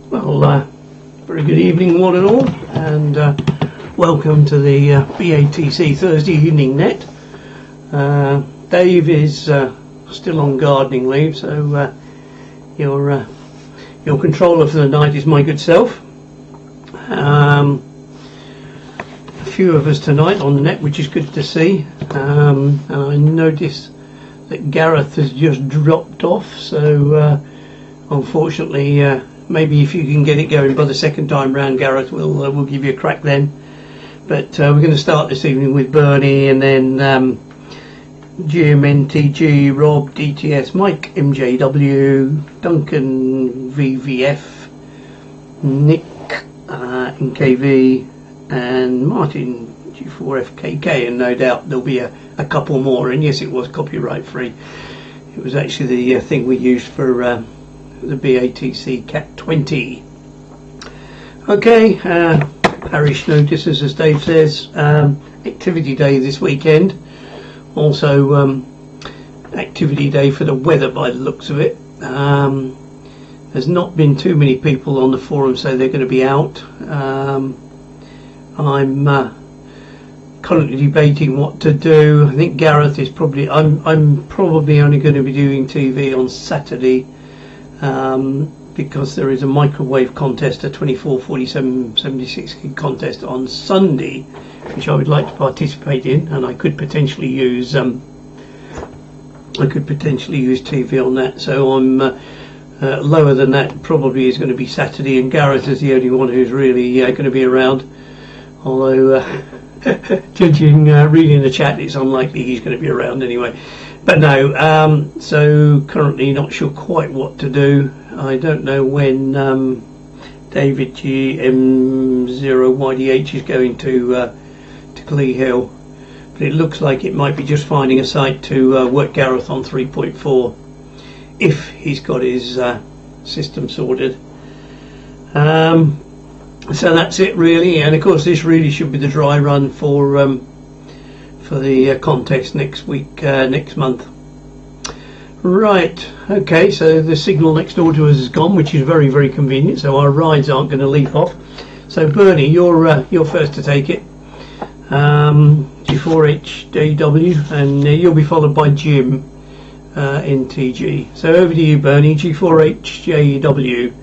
Well, very good evening one and all, and welcome to the BATC Thursday Evening Net. Dave is still on gardening leave, so your controller for the night is my good self. A few of us tonight on the net, which is good to see, and I notice that Gareth has just dropped off, so unfortunately maybe if you can get it going by the second time round, Gareth, we'll give you a crack then. But we're going to start this evening with Bernie, and then Jim, NTG, Rob, DTS, Mike, MJW, Duncan, VVF, Nick, NKV, and Martin, G4FKK, and no doubt there'll be a couple more. And yes, it was copyright free. It was actually the thing we used for the BATC Cat 20. Okay, parish notices, as Dave says. Activity day this weekend. Also activity day for the weather by the looks of it. There's not been too many people on the forum say they're going to be out. I'm currently debating what to do. I think Gareth is probably, I'm probably only going to be doing TV on Saturday, because there is a microwave contest, a 24, 47, 76 gig contest on Sunday, which I would like to participate in, and I could potentially use TV on that. So I'm lower than that. Probably is going to be Saturday, and Gareth is the only one who's really going to be around. Although judging reading the chat, it's unlikely he's going to be around anyway. But no, so currently not sure quite what to do. I don't know when David GM0YDH is going to Clee Hill, but it looks like it might be just finding a site to work Gareth on 3.4 if he's got his system sorted. So that's it really, and of course this really should be the dry run for the contest next week, next month. Right, okay, so the signal next door to us is gone, which is very, very convenient, so our rides aren't going to leap off. So Bernie, you're first to take it. G4HJW, and you'll be followed by Jim, NTG. So over to you, Bernie, G4HJW.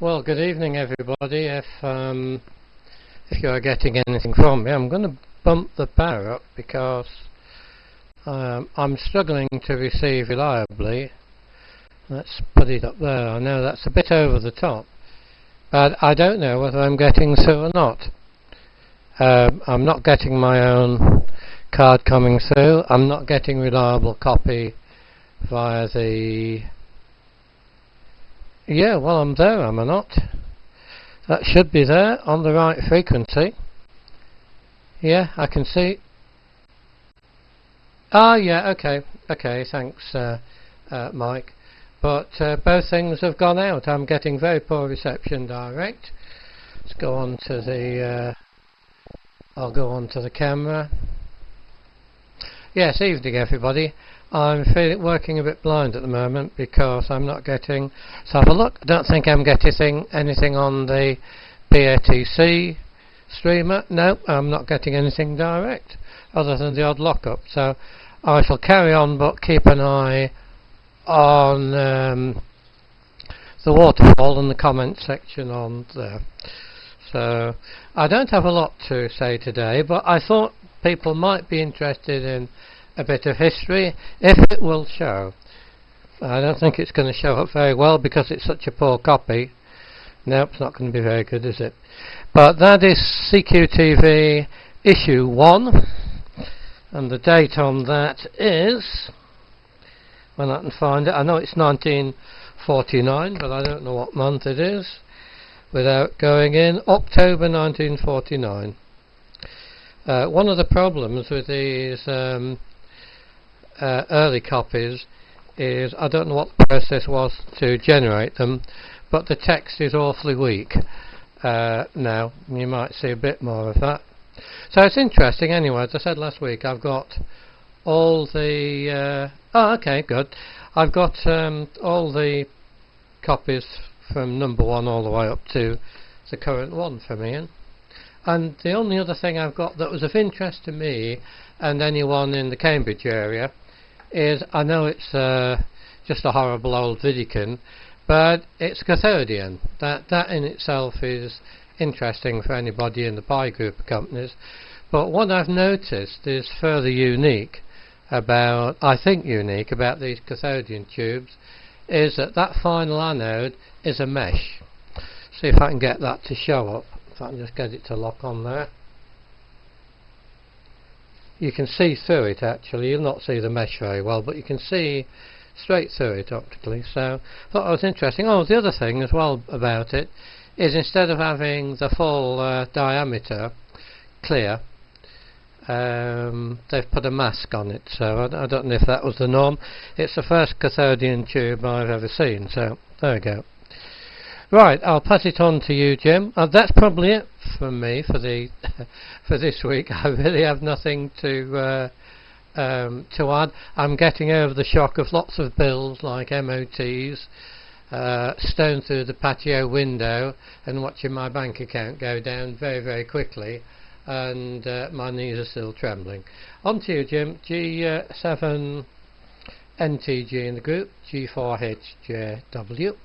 Well, good evening everybody. If you are getting anything from me, I'm going to bump the power up because I'm struggling to receive reliably. Let's put it up there. I know that's a bit over the top, but I don't know whether I'm getting through or not. I'm not getting my own card coming through. I'm not getting reliable copy via the... Yeah, well, I'm there, am I not? That should be there on the right frequency. Yeah, I can see. Ah, yeah, okay, thanks, Mike. But both things have gone out. I'm getting very poor reception direct. Let's go on to the. I'll go on to the camera. Yes, evening, everybody. I'm working a bit blind at the moment because I'm not getting. Let's have a look. I don't think I'm getting anything on the BATC streamer. No, I'm not getting anything direct other than the odd lockup. So I shall carry on, but keep an eye on the waterfall and the comment section on there. So I don't have a lot to say today, but I thought people might be interested in a bit of history, if it will show. I don't think it's going to show up very well because it's such a poor copy. Nope, it's not going to be very good, is it? But that is CQTV issue 1, and the date on that is, when I can find it, I know it's 1949, but I don't know what month it is without going in. October 1949. One of the problems with these early copies is I don't know what the process was to generate them, but the text is awfully weak. Now you might see a bit more of that. So it's interesting anyway. As I said last week, I've got all the okay, good. I've got all the copies from number 1 all the way up to the current one from Ian. And the only other thing I've got that was of interest to me and anyone in the Cambridge area is, I know it's just a horrible old Vidican, but it's Cathodian. That in itself is interesting for anybody in the pie group of companies. But what I've noticed is further unique about, I think unique about these Cathodian tubes, is that final anode is a mesh. See if I can get that to show up. If I can just get it to lock on there. You can see through it actually. You'll not see the mesh very well, but you can see straight through it optically. So I thought that was interesting. Oh, the other thing as well about it is instead of having the full diameter clear, they've put a mask on it. So I don't know if that was the norm. It's the first Cathodian tube I've ever seen. So there we go. Right, I'll pass it on to you, Jim. That's probably it from me for the for this week. I really have nothing to add. I'm getting over the shock of lots of bills like MOTs, stone through the patio window, and watching my bank account go down very, very quickly, and my knees are still trembling. On to you, Jim. G7 NTG in the group, G4HJW.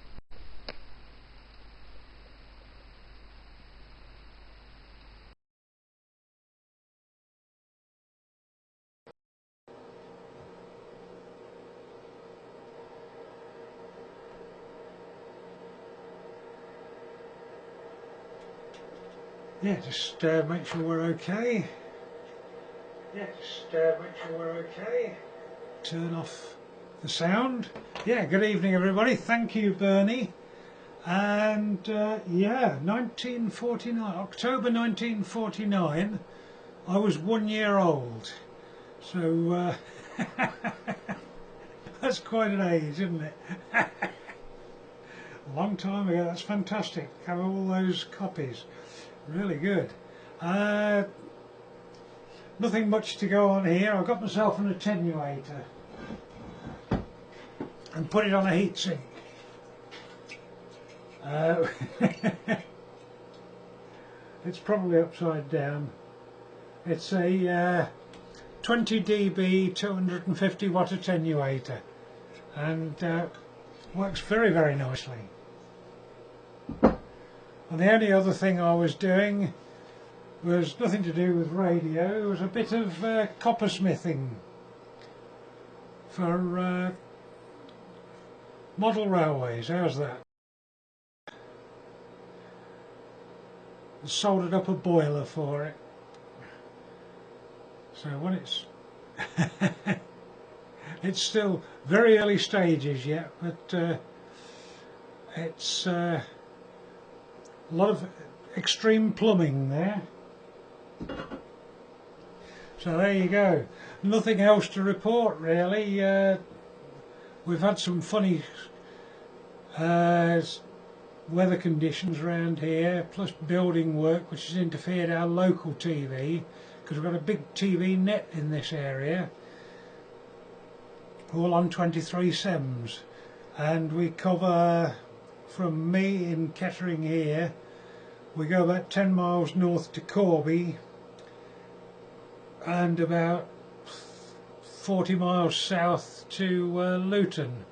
Yeah, just make sure we're okay. Turn off the sound. Yeah, good evening everybody. Thank you, Bernie. And yeah, 1949, October 1949, I was 1 year old. So that's quite an age, isn't it? A long time ago. That's fantastic. Have all those copies. Really good. Nothing much to go on here. I've got myself an attenuator and put it on a heatsink. It's probably upside down. It's a 20 dB 250 watt attenuator, and works very, very nicely. And the only other thing I was doing was nothing to do with radio. It was a bit of coppersmithing for model railways. How's that? Soldered up a boiler for it. So when it's it's still very early stages yet, but it's a lot of extreme plumbing there. So there you go. Nothing else to report really. We've had some funny weather conditions around here, plus building work which has interfered our local TV, because we've got a big TV net in this area, all on 23 SEMS, and we cover, from me in Kettering here, we go about 10 miles north to Corby and about 40 miles south to Luton,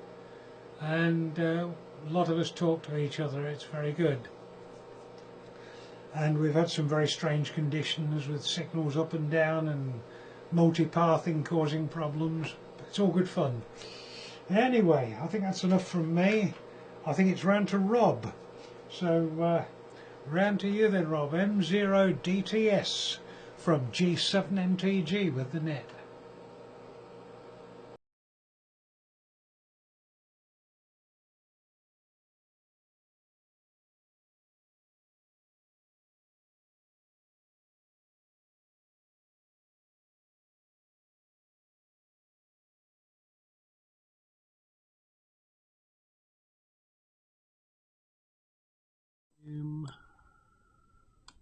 and a lot of us talk to each other. It's very good. and we've had some very strange conditions with signals up and down and multipathing causing problems. It's all good fun. Anyway, I think that's enough from me. I think it's round to Rob. So round to you then, Rob. M0DTS from G7MTG with the net.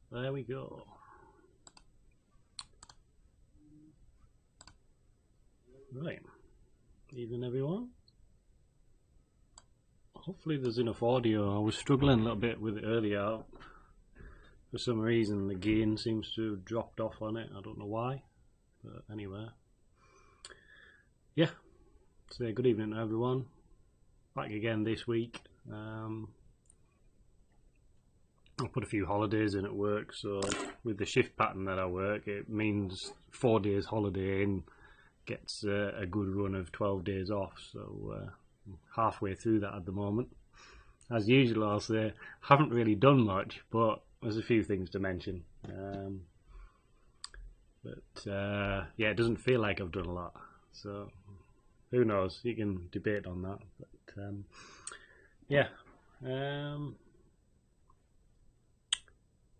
There we go. Right, evening everyone. Hopefully there's enough audio. I was struggling a little bit with it earlier. For some reason the gain seems to have dropped off on it. I don't know why, but anyway. Yeah, so good evening to everyone. Back again this week. I put a few holidays in at work, so with the shift pattern that I work, it means 4 days holiday in gets a good run of 12 days off, so halfway through that at the moment. As usual, I'll say, haven't really done much, but there's a few things to mention. Yeah, it doesn't feel like I've done a lot, so who knows, you can debate on that, but yeah.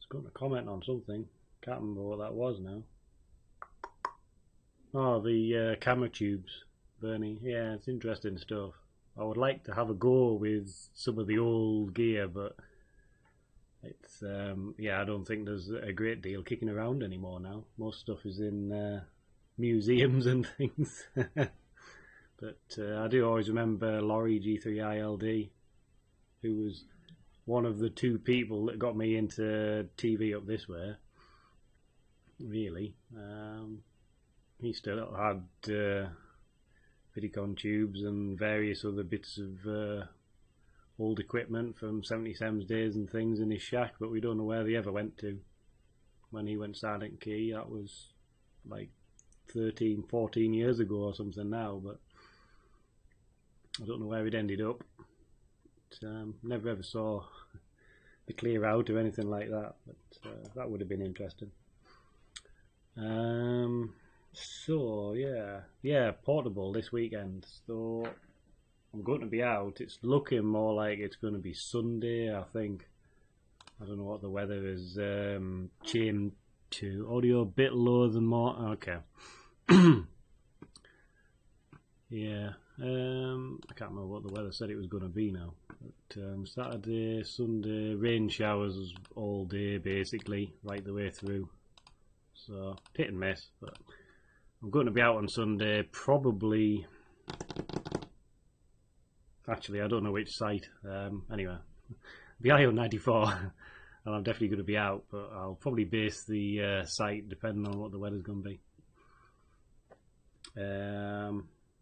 Going to comment on something. Can't remember what that was now. Oh, the camera tubes, Bernie. Yeah, it's interesting stuff. I would like to have a go with some of the old gear, but it's yeah, I don't think there's a great deal kicking around anymore now. Most stuff is in museums and things. But I do always remember Laurie G3ILD, who was one of the two people that got me into TV up this way, really. He still had Vidicon tubes and various other bits of old equipment from 77's days and things in his shack, but we don't know where they ever went to. When he went silent key, that was like 13, 14 years ago or something now, but I don't know where it ended up. Never ever saw the clear out or anything like that, but that would have been interesting. So yeah, portable this weekend. So I'm going to be out. It's looking more like it's going to be Sunday, I think. I don't know what the weather is. Changed to audio a bit lower than more. Okay. Yeah. I can't remember what the weather said it was going to be now. But, Saturday, Sunday, rain showers all day basically, right the way through. So hit and miss. But I'm going to be out on Sunday, probably. Actually, I don't know which site. Anyway, the IO94, and I'm definitely going to be out. But I'll probably base the site depending on what the weather's going to be.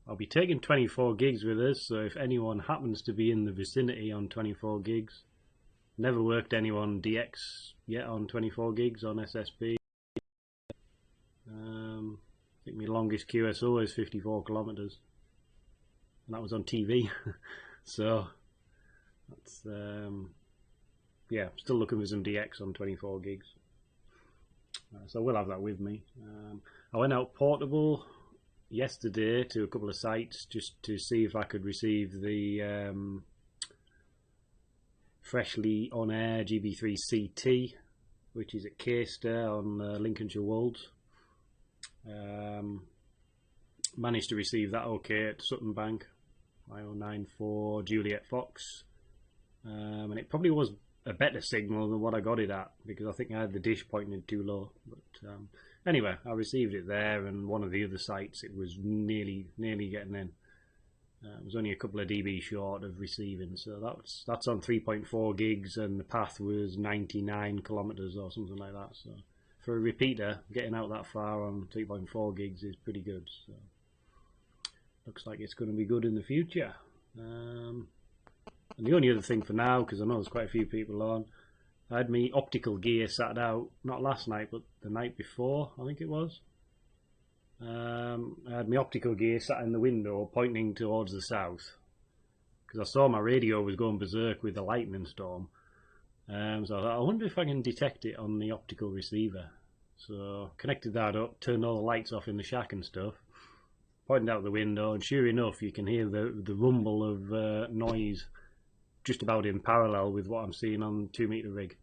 I'll be taking 24 gigs with us, so if anyone happens to be in the vicinity on 24 gigs, never worked anyone DX yet on 24 gigs on SSB. I think my longest QSO is 54 kilometers, and that was on TV. So that's yeah, still looking for some DX on 24 gigs. So we'll have that with me. I went out portable yesterday to a couple of sites just to see if I could receive the freshly on air GB3 CT, which is at Caister on Lincolnshire Wolds. Managed to receive that okay at Sutton Bank, IO94 Juliet Fox, and it probably was a better signal than what I got it at, because I think I had the dish pointed too low. But anyway, I received it there, and one of the other sites it was nearly getting in. It was only a couple of dB short of receiving, so that's on 3.4 gigs, and the path was 99 kilometers or something like that. So for a repeater, getting out that far on 3.4 gigs is pretty good. So looks like it's going to be good in the future. And the only other thing for now, because I know there's quite a few people on, I had my optical gear sat out, not last night, but the night before, I think it was. I had my optical gear sat in the window pointing towards the south, because I saw my radio was going berserk with the lightning storm. So I thought, I wonder if I can detect it on the optical receiver. So connected that up, turned all the lights off in the shack and stuff, pointed out the window, and sure enough you can hear the rumble of noise just about in parallel with what I'm seeing on 2 meter rig.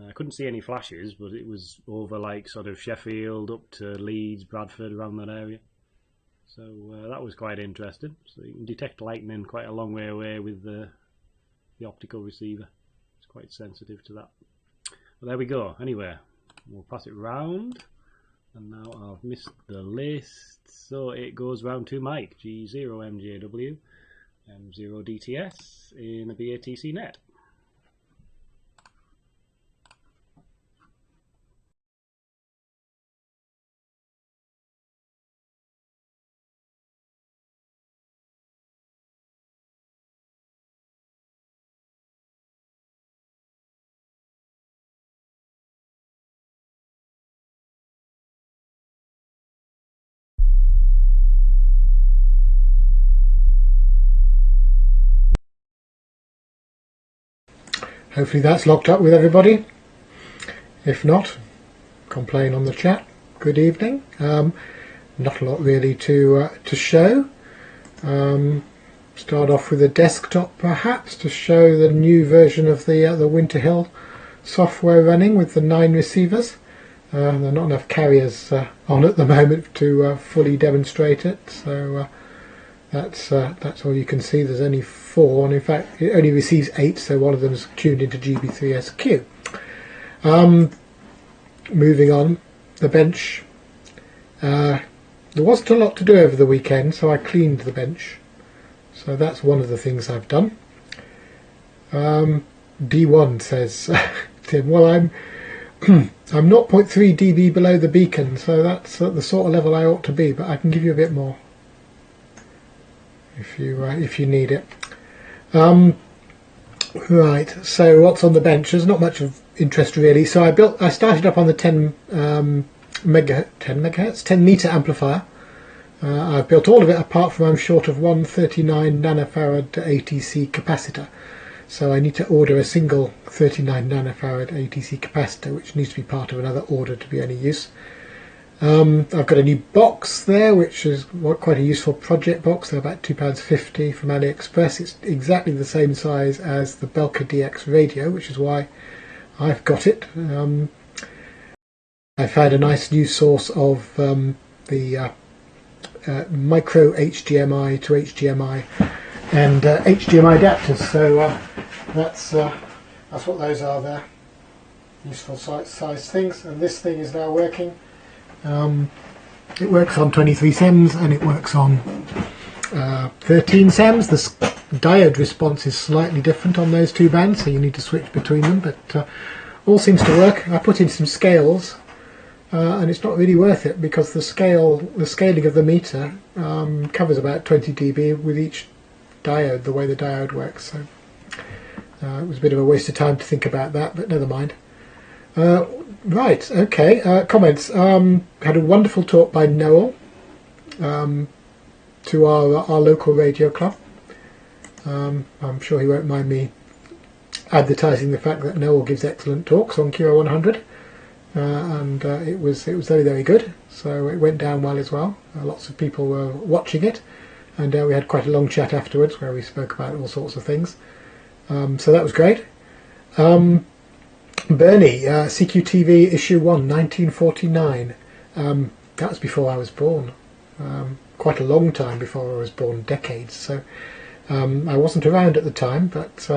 I couldn't see any flashes, but it was over like sort of Sheffield up to Leeds, Bradford, around that area. So that was quite interesting. So you can detect lightning quite a long way away with the optical receiver. It's quite sensitive to that. But there we go. Anyway, we'll pass it round. And now I've missed the list. So it goes round to Mike, G0MJW, M0DTS in a BATC Net. Hopefully that's locked up with everybody. If not, complain on the chat. Good evening. Not a lot really to show. Start off with a desktop perhaps to show the new version of the Winter Hill software running with the 9 receivers. There are not enough carriers on at the moment to fully demonstrate it, so that's all you can see. There's only 4, and in fact it only receives 8, so one of them is tuned into GB3SQ. Moving on, the bench. There wasn't a lot to do over the weekend, so I cleaned the bench. So that's one of the things I've done. D1 says, Tim, well I'm 0.3 dB below the beacon, so that's at the sort of level I ought to be, but I can give you a bit more if you need it. Right, so what's on the bench? There's not much of interest really. So I started up on the 10 meter amplifier. I've built all of it apart from I'm short of one 39 nanofarad ATC capacitor. So I need to order a single 39 nanofarad ATC capacitor, which needs to be part of another order to be any use. I've got a new box there, which is quite a useful project box. They're about £2.50 from AliExpress. It's exactly the same size as the Belka DX radio, which is why I've got it. I found a nice new source of the micro HDMI to HDMI and HDMI adapters. So that's what those are there. Useful size things. And this thing is now working. It works on 23 SEMS and it works on 13 SEMS. The diode response is slightly different on those 2 bands, so you need to switch between them, but all seems to work. I put in some scales and it's not really worth it because the scaling of the meter covers about 20 dB with each diode, the way the diode works. So it was a bit of a waste of time to think about that, but never mind. Right, okay, comments. Had a wonderful talk by Noel to our local radio club. I'm sure he won't mind me advertising the fact that Noel gives excellent talks on QO-100, and it was very, very good. So it went down well as well. Lots of people were watching it, and we had quite a long chat afterwards where we spoke about all sorts of things. So that was great. Bernie, CQTV issue 1, 1949. That was before I was born. Quite a long time before I was born, decades. So I wasn't around at the time, but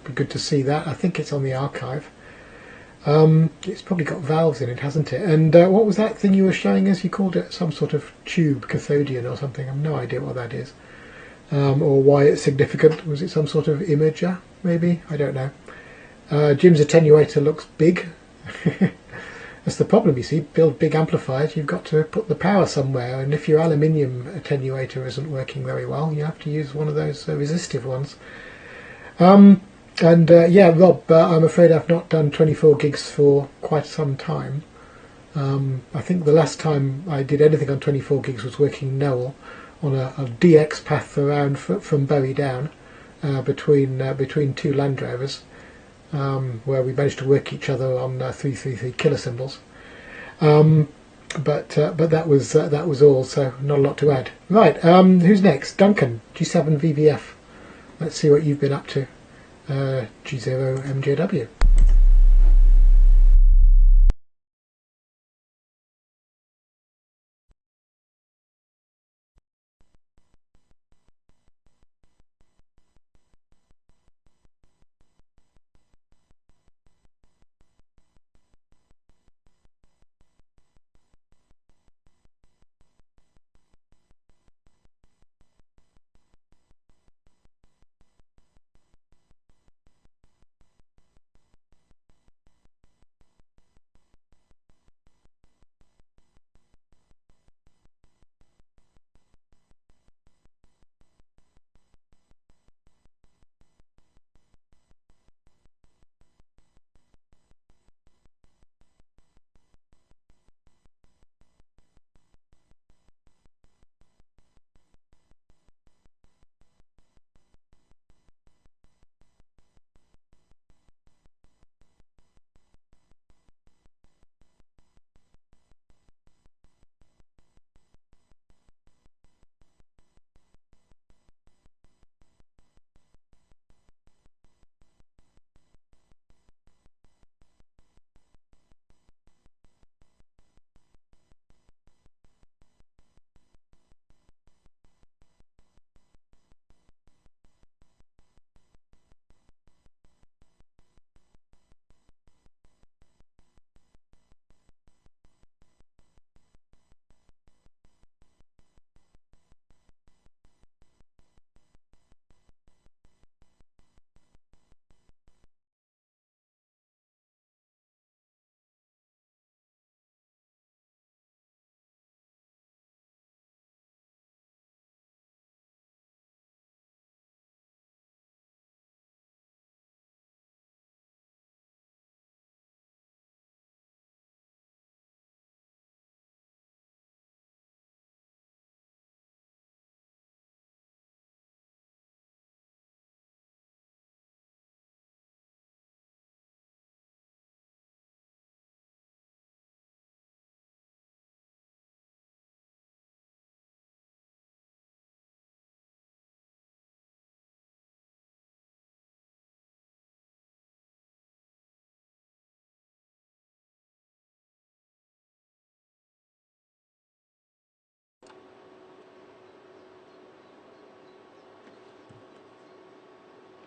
be good to see that. I think it's on the archive. It's probably got valves in it, hasn't it? And what was that thing you were showing us? You called it some sort of tube, cathodian or something. I have no idea what that is. Or why it's significant. Was it some sort of imager, maybe? I don't know. Jim's attenuator looks big. That's the problem, you see. Build big amplifiers, you've got to put the power somewhere, and if your aluminium attenuator isn't working very well, you have to use one of those resistive ones. And yeah, Rob, I'm afraid I've not done 24 gigs for quite some time. I think the last time I did anything on 24 gigs was working Noel on a DX path around from Bury down between two Land Rovers, where we managed to work each other on 333 killer symbols. But that was all, so not a lot to add. Right, who's next? Duncan, G7 VVF. Let's see what you've been up to. G0 MJW.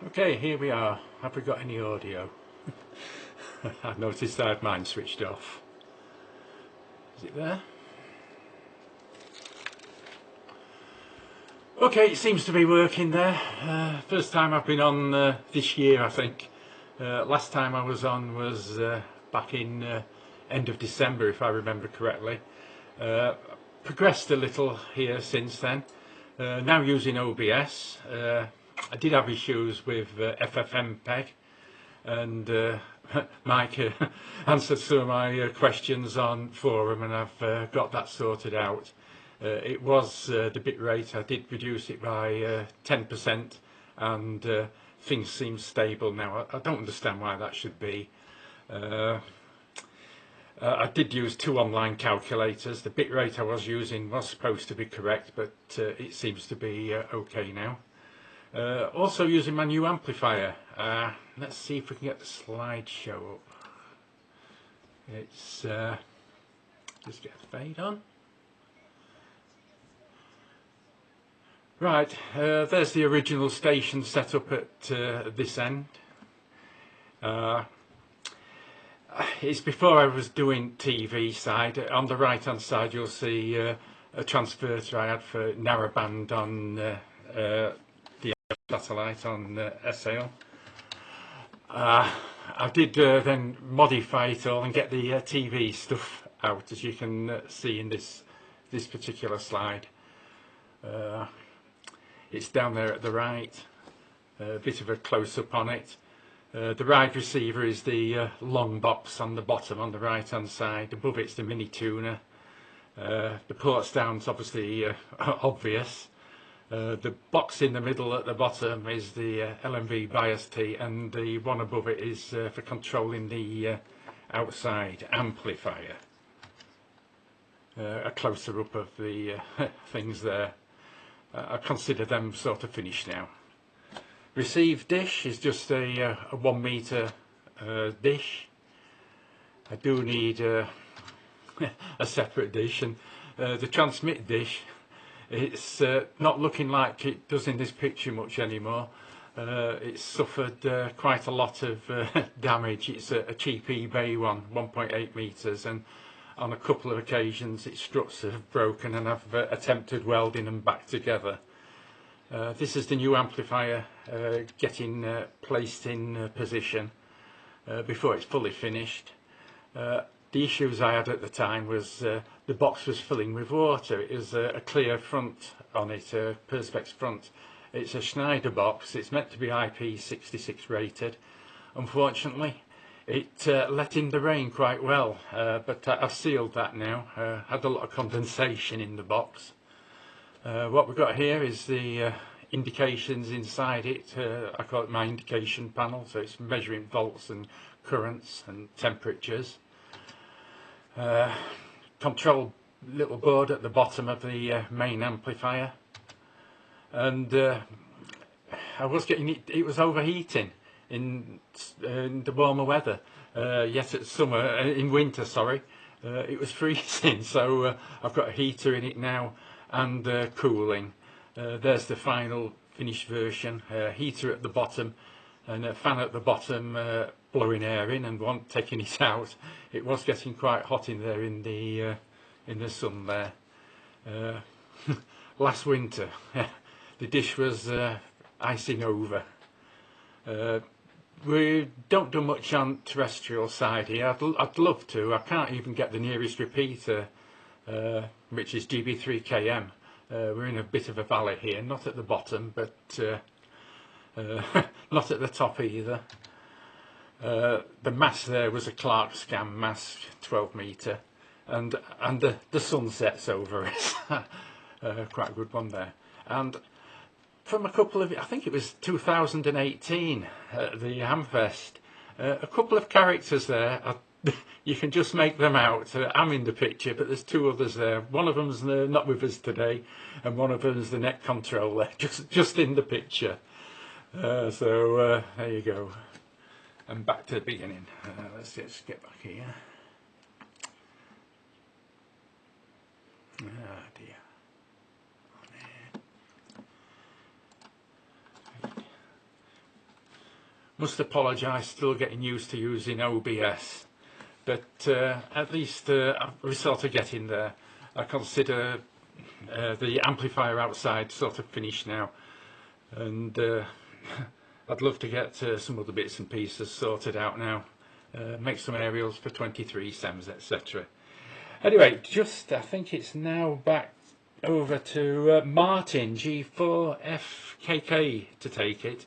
Okay, here we are. Have we got any audio? I've noticed I had mine switched off. Is it there? Okay, it seems to be working there. First time I've been on this year, I think. Last time I was on was back in end of December, if I remember correctly. Progressed a little here since then. Now using OBS. I did have issues with FFmpeg, and Mike answered some of my questions on forum, and I've got that sorted out. It was the bit rate. I did reduce it by 10%, and things seem stable now. I don't understand why that should be. I did use 2 online calculators. The bit rate I was using was supposed to be correct, but it seems to be okay now. Also using my new amplifier. Let's see if we can get the slideshow up. It's just get the fade on. Right, there's the original station set up at this end. It's before I was doing TV side. On the right hand side you'll see a transverter I had for narrowband on the satellite on SAL. I did then modify it all and get the TV stuff out, as you can see in this particular slide. It's down there at the right, a bit of a close-up on it. The Ryde receiver is the long box on the bottom on the right hand side. Above it's the mini tuner. The ports down's obviously obvious. The box in the middle at the bottom is the LMV bias T, and the one above it is for controlling the outside amplifier. A closer up of the things there. I consider them sort of finished now. Receive dish is just a 1 metre dish. I do need a separate dish, and the transmit dish, it's not looking like it does in this picture much anymore. It's suffered quite a lot of damage. It's a cheap eBay one, 1.8 metres, and on a couple of occasions its struts have broken, and I've attempted welding them back together. This is the new amplifier getting placed in position before it's fully finished. The issues I had at the time was the box was filling with water. It was a clear front on it, a Perspex front. It's a Schneider box. It's meant to be IP66 rated. Unfortunately, it let in the rain quite well, but I've sealed that now. Had a lot of condensation in the box. What we've got here is the indications inside it. I call it my indication panel, so it's measuring volts and currents and temperatures. Control little board at the bottom of the main amplifier, and I was getting it was overheating in the warmer weather. Yet at summer, in winter, sorry, it was freezing. So I've got a heater in it now and cooling. There's the final finished version. Heater at the bottom and a fan at the bottom blowing air in and one taking it out. It was getting quite hot in there in the sun there. Last winter the dish was icing over. We don't do much on terrestrial side here. I'd love to. I can't even get the nearest repeater, which is GB3KM. We're in a bit of a valley here, not at the bottom, but not at the top either. The mast there was a Clark Scam mast, 12 metre, and the sun sets over it. Quite a good one there. And from a couple of, I think it was 2018 at the Hamfest, a couple of characters there. You can just make them out. I'm in the picture, but there's two others there. One of them's not with us today, and one of them's the net controller, just in the picture. So there you go. And back to the beginning. Let's just get back here. Ah dear. Must apologise, still getting used to using OBS, but at least we're sort of getting there. I consider the amplifier outside sort of finished now, and I'd love to get some other bits and pieces sorted out now, make some aerials for 23 SEMs, etc. Anyway, I think it's now back over to Martin G4FKK to take it.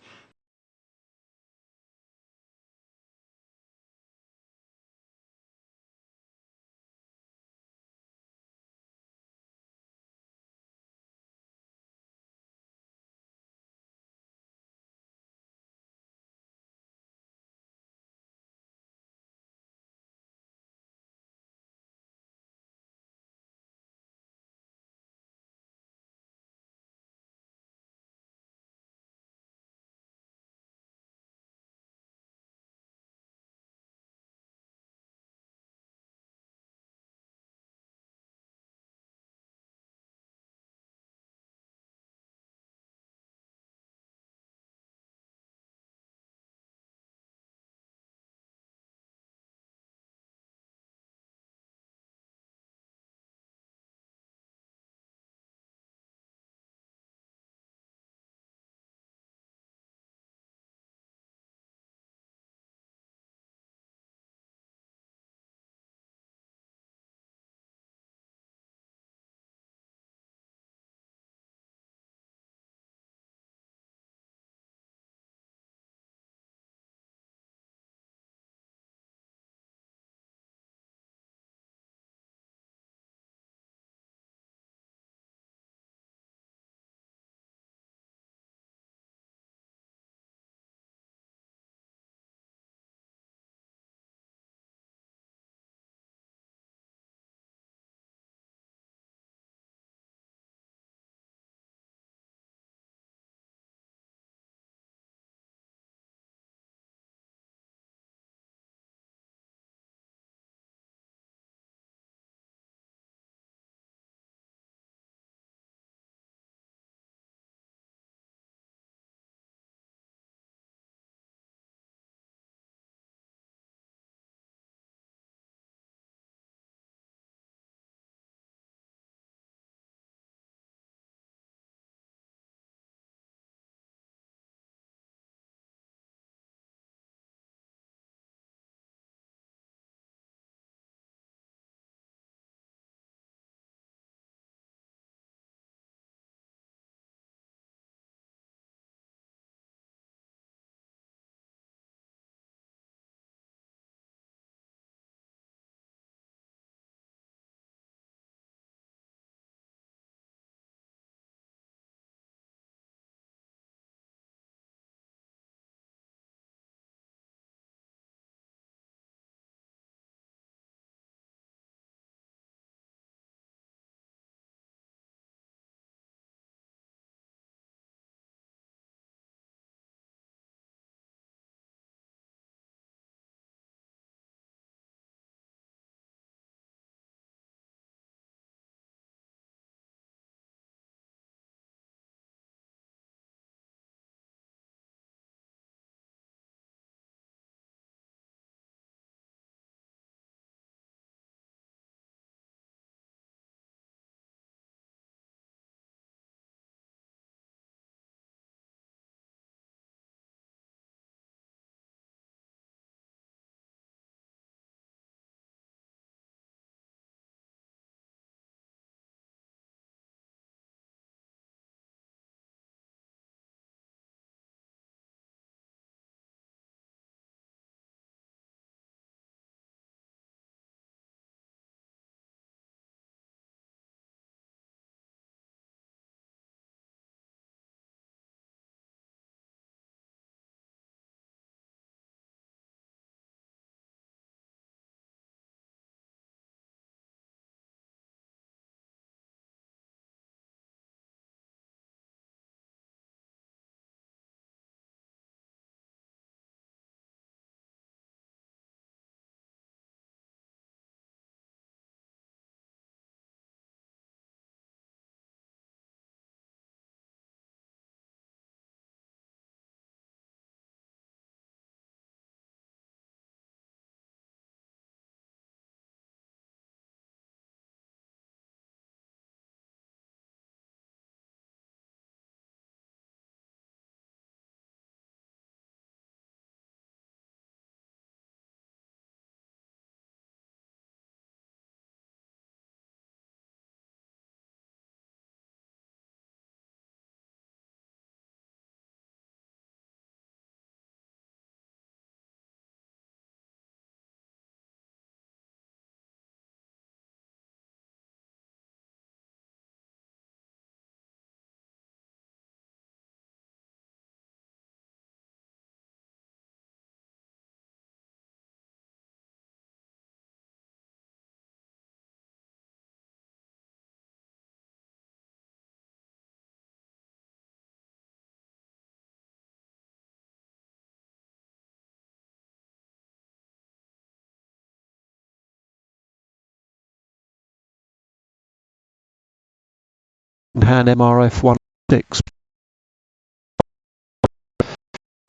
hand MRF 16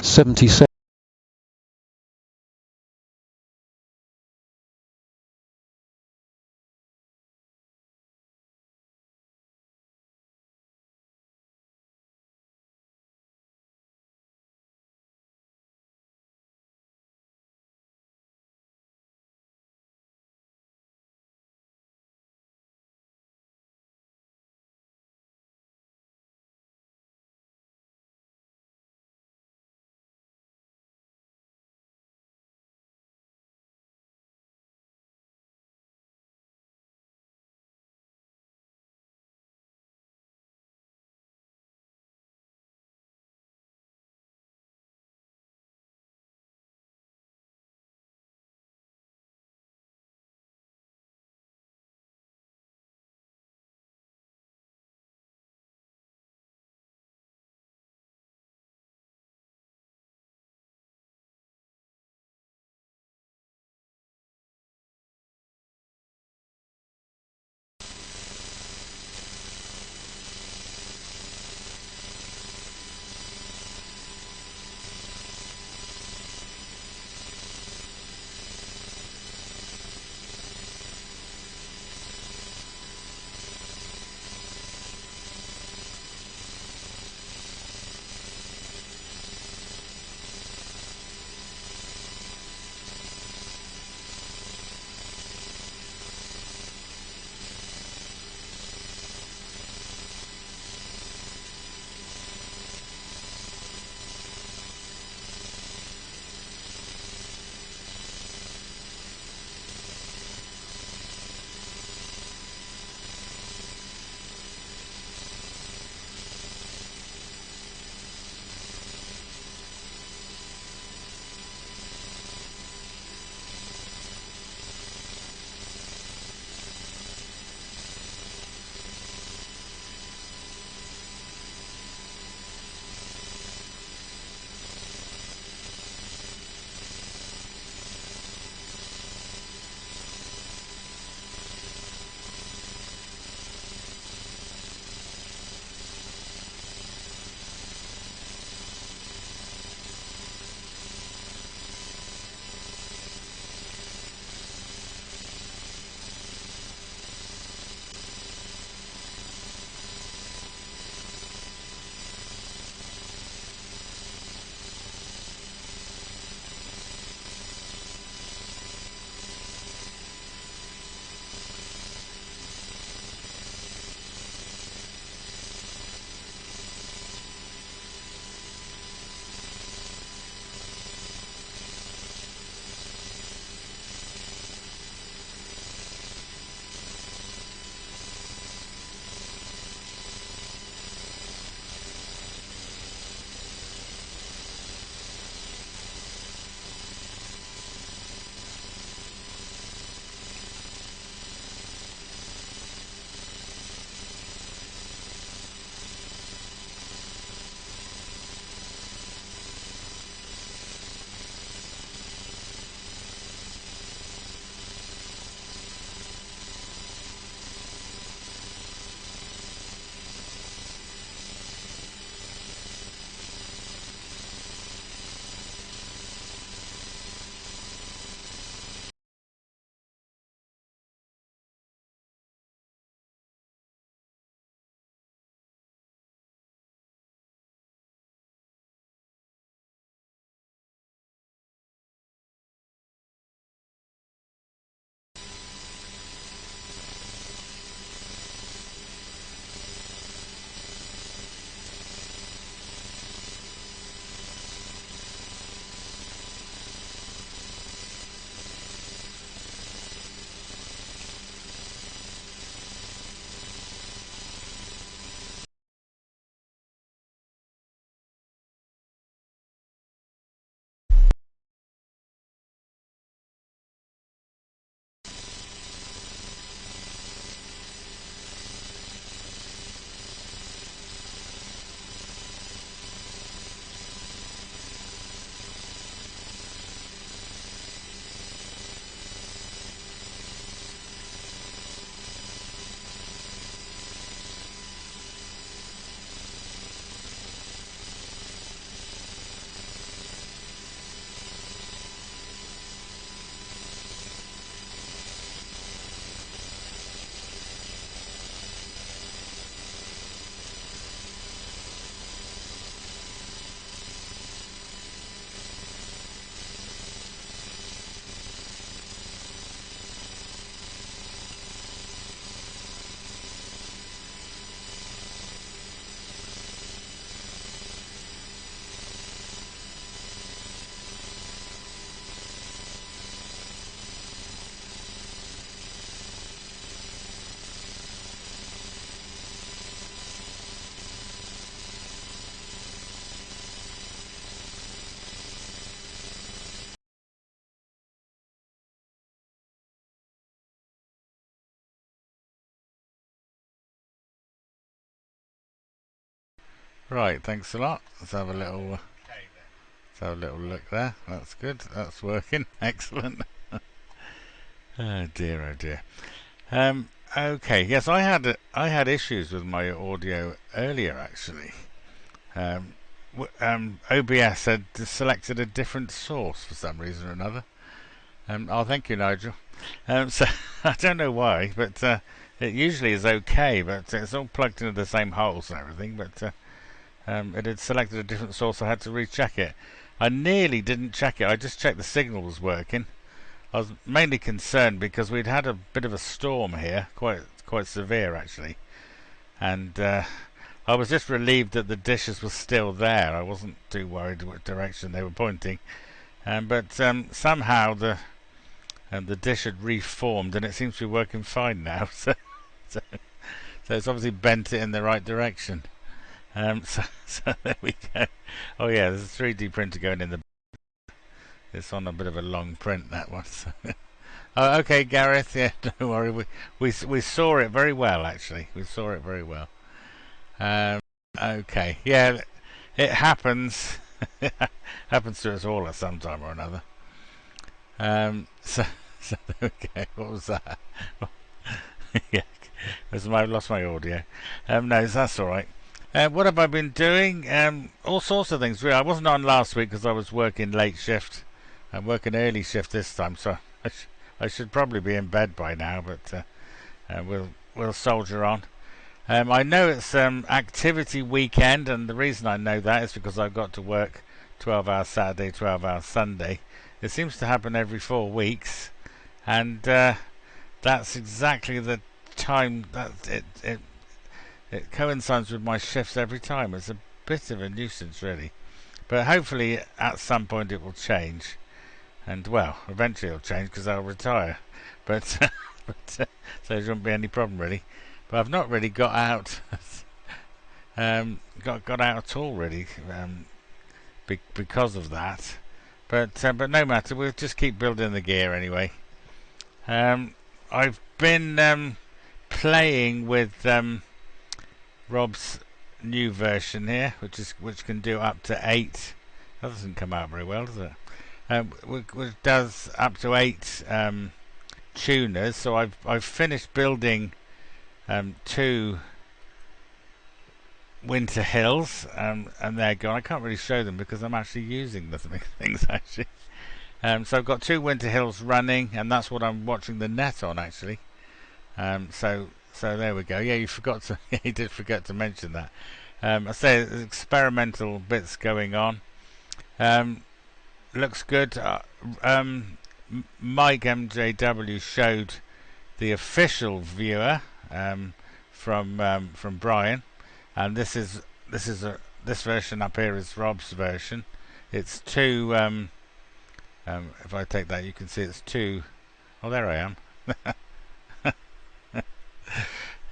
77 Right, thanks a lot. Let's have a little look there. That's good. That's working. Excellent. Oh dear, oh dear. Okay, yes, I had issues with my audio earlier actually. OBS had selected a different source for some reason or another. Oh, thank you, Nigel. So I don't know why, but it usually is okay, but it's all plugged into the same holes and everything. But it had selected a different source. I had to recheck it. I nearly didn't check it. I just checked the signal was working. I was mainly concerned because we'd had a bit of a storm here, quite severe actually, and I was just relieved that the dishes were still there. I wasn't too worried what direction they were pointing, but somehow the dish had reformed and it seems to be working fine now. So it's obviously bent it in the right direction. So there we go. Oh yeah, there's a 3D printer going in the. It's on a bit of a long print, that one. So. Oh, okay, Gareth. Yeah, don't worry. We saw it very well, actually. We saw it very well. Okay. Yeah, it happens. It happens to us all at some time or another. So there we go. What was that? Yeah, I lost my audio. No, that's all right. What have I been doing? All sorts of things. Really, I wasn't on last week because I was working late shift. I'm working early shift this time, so I should probably be in bed by now. But we'll soldier on. I know it's activity weekend, and the reason I know that is because I've got to work 12 hours Saturday, 12 hours Sunday. It seems to happen every 4 weeks, and that's exactly the time that it coincides with my shifts every time. It's a bit of a nuisance, really, but hopefully at some point it will change. And well, eventually it'll change because I'll retire. But, so there shouldn't be any problem really. But I've not really got out, got out at all really, because of that. But no matter, we'll just keep building the gear anyway. I've been playing with Rob's new version here, which can do up to 8. That doesn't come out very well, does it? Which does up to 8 tuners. So I've finished building 2 winter hills, and they're gone. I can't really show them because I'm actually using the things actually. So I've got 2 winter hills running, and that's what I'm watching the net on actually. So there we go. Yeah, you did forget to mention that. I say there's experimental bits going on. Looks good. Mike MJW showed the official viewer from Brian, and this version up here is Rob's version. It's 2. If I take that, you can see it's 2. Oh, there I am.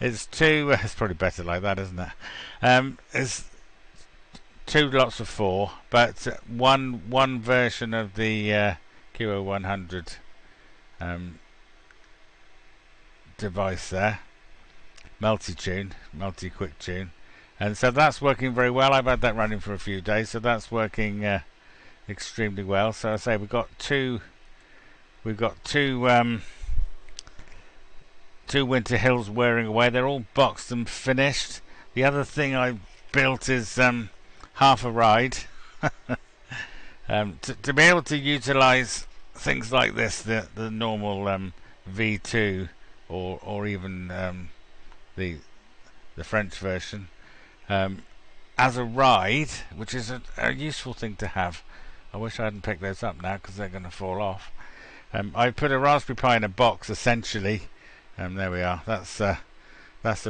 It's 2. It's probably better like that, isn't it? It's 2 lots of 4, but one version of the QO-100 device there, multi-quick tune, and so that's working very well. I've had that running for a few days, so that's working extremely well. So I say we've got two winter hills wearing away. They're all boxed and finished. The other thing I built is half a Ryde. To be able to utilize things like this, the normal V2 or even the French version, as a Ryde, which is a useful thing to have. I wish I hadn't picked those up now because they're going to fall off. I put a Raspberry Pi in a box essentially. There we are. That's the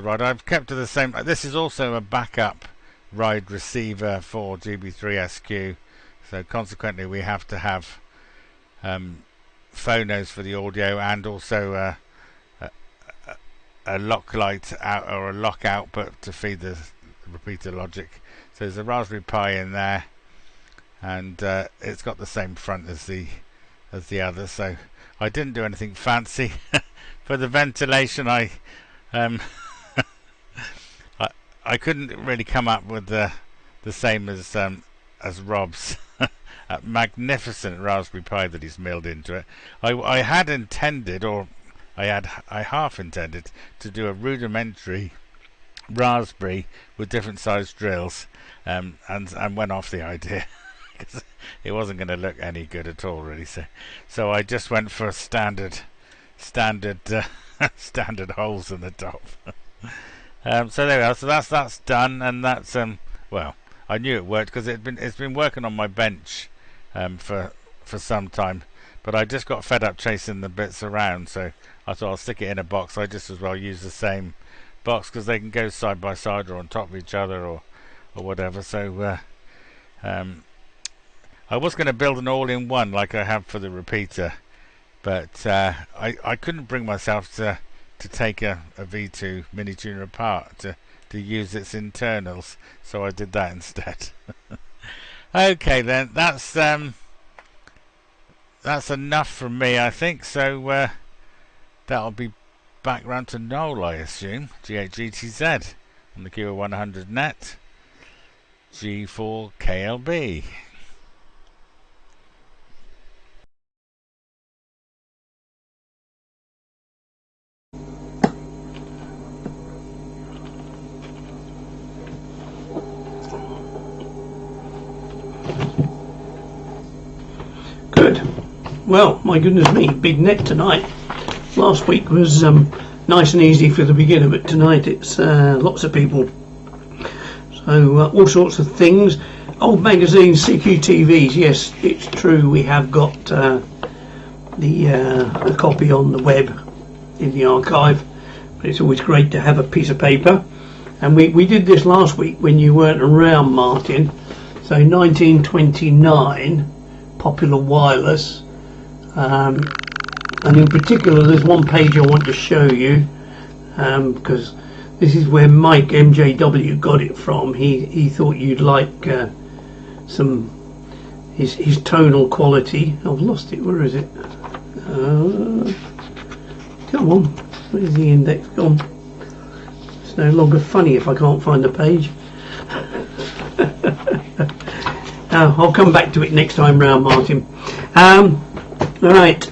Ryde. I've kept to the same. This is also a backup Ryde receiver for GB3SQ, so consequently we have to have phonos for the audio and also a lock light out or a lock output to feed the repeater logic. So there's a Raspberry Pi in there, and it's got the same front as the other. So I didn't do anything fancy. For the ventilation, I couldn't really come up with the same as Rob's a magnificent Raspberry Pi that he's milled into it. I had intended, or I half intended to do a rudimentary Raspberry with different sized drills, and went off the idea because it wasn't going to look any good at all, really. So I just went for standard standard holes in the top. So there we are. So that's done, and that's well, I knew it worked because it's been working on my bench for some time, but I just got fed up chasing the bits around, so I thought I'll stick it in a box. I just as well use the same box because they can go side by side or on top of each other or whatever. So I was going to build an all-in-one like I have for the repeater, but I couldn't bring myself to take a V2 mini tuner apart to use its internals, so I did that instead. Okay then, that's enough from me, I think. So that'll be back round to Noel, I assume. GHGTZ on the QO-100 Net, G4KLB. Good. Well, my goodness me, big net tonight. Last week was nice and easy for the beginner, but tonight it's lots of people. So all sorts of things. Old magazines, CQTVs. Yes, it's true. We have got a copy on the web in the archive, but it's always great to have a piece of paper. And we did this last week when you weren't around, Martin. So 1929. Popular Wireless, and in particular there's one page I want to show you, because this is where Mike MJW got it from. He thought you'd like some his tonal quality. I've lost it. Where is it? Come on, where's the index gone? It's no longer funny if I can't find the page. I'll come back to it next time round, Martin. Right.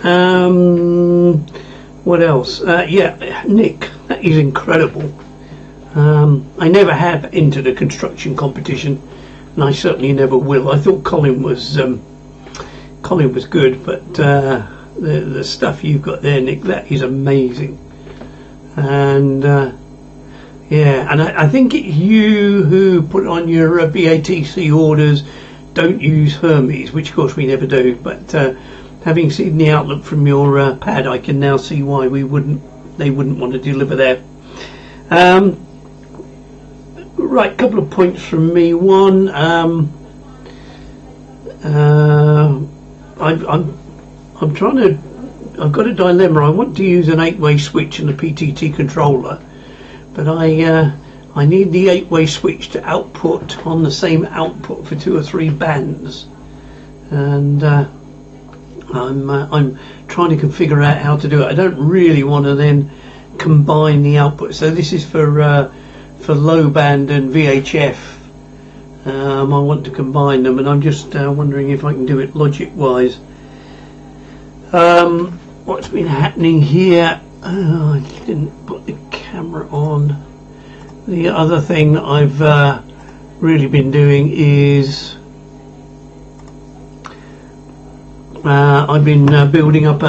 What else? Yeah, Nick, that is incredible. I never have entered a construction competition, and I certainly never will. I thought Colin was good, but the stuff you've got there, Nick, that is amazing. And yeah, and I think it's you who put on your BATC orders. Don't use Hermes, which of course we never do, but having seen the outlook from your pad, I can now see why they wouldn't want to deliver there. Right, a couple of points from me. One, I'm trying to, I've got a dilemma. I want to use an 8-way switch and a PTT controller, but I need the 8-way switch to output on the same output for 2 or 3 bands, and I'm trying to figure out how to do it. I don't really want to then combine the output. So this is for low band and VHF. I want to combine them, and I'm just wondering if I can do it logic wise. What's been happening here? I didn't put the camera on. The other thing I've really been doing is I've been building up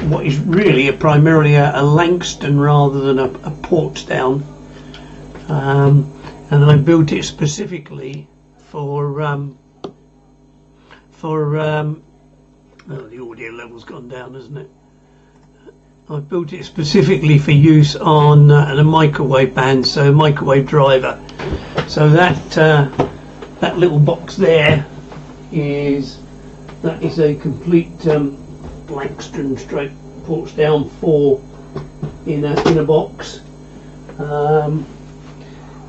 what is really primarily a Langston rather than a Portsdown, and I built it specifically for oh, the audio level's gone down, hasn't it? I've built it specifically for use on a microwave band, so microwave driver. So that little box there is a complete Langston stroke Portsdown 4 in a box,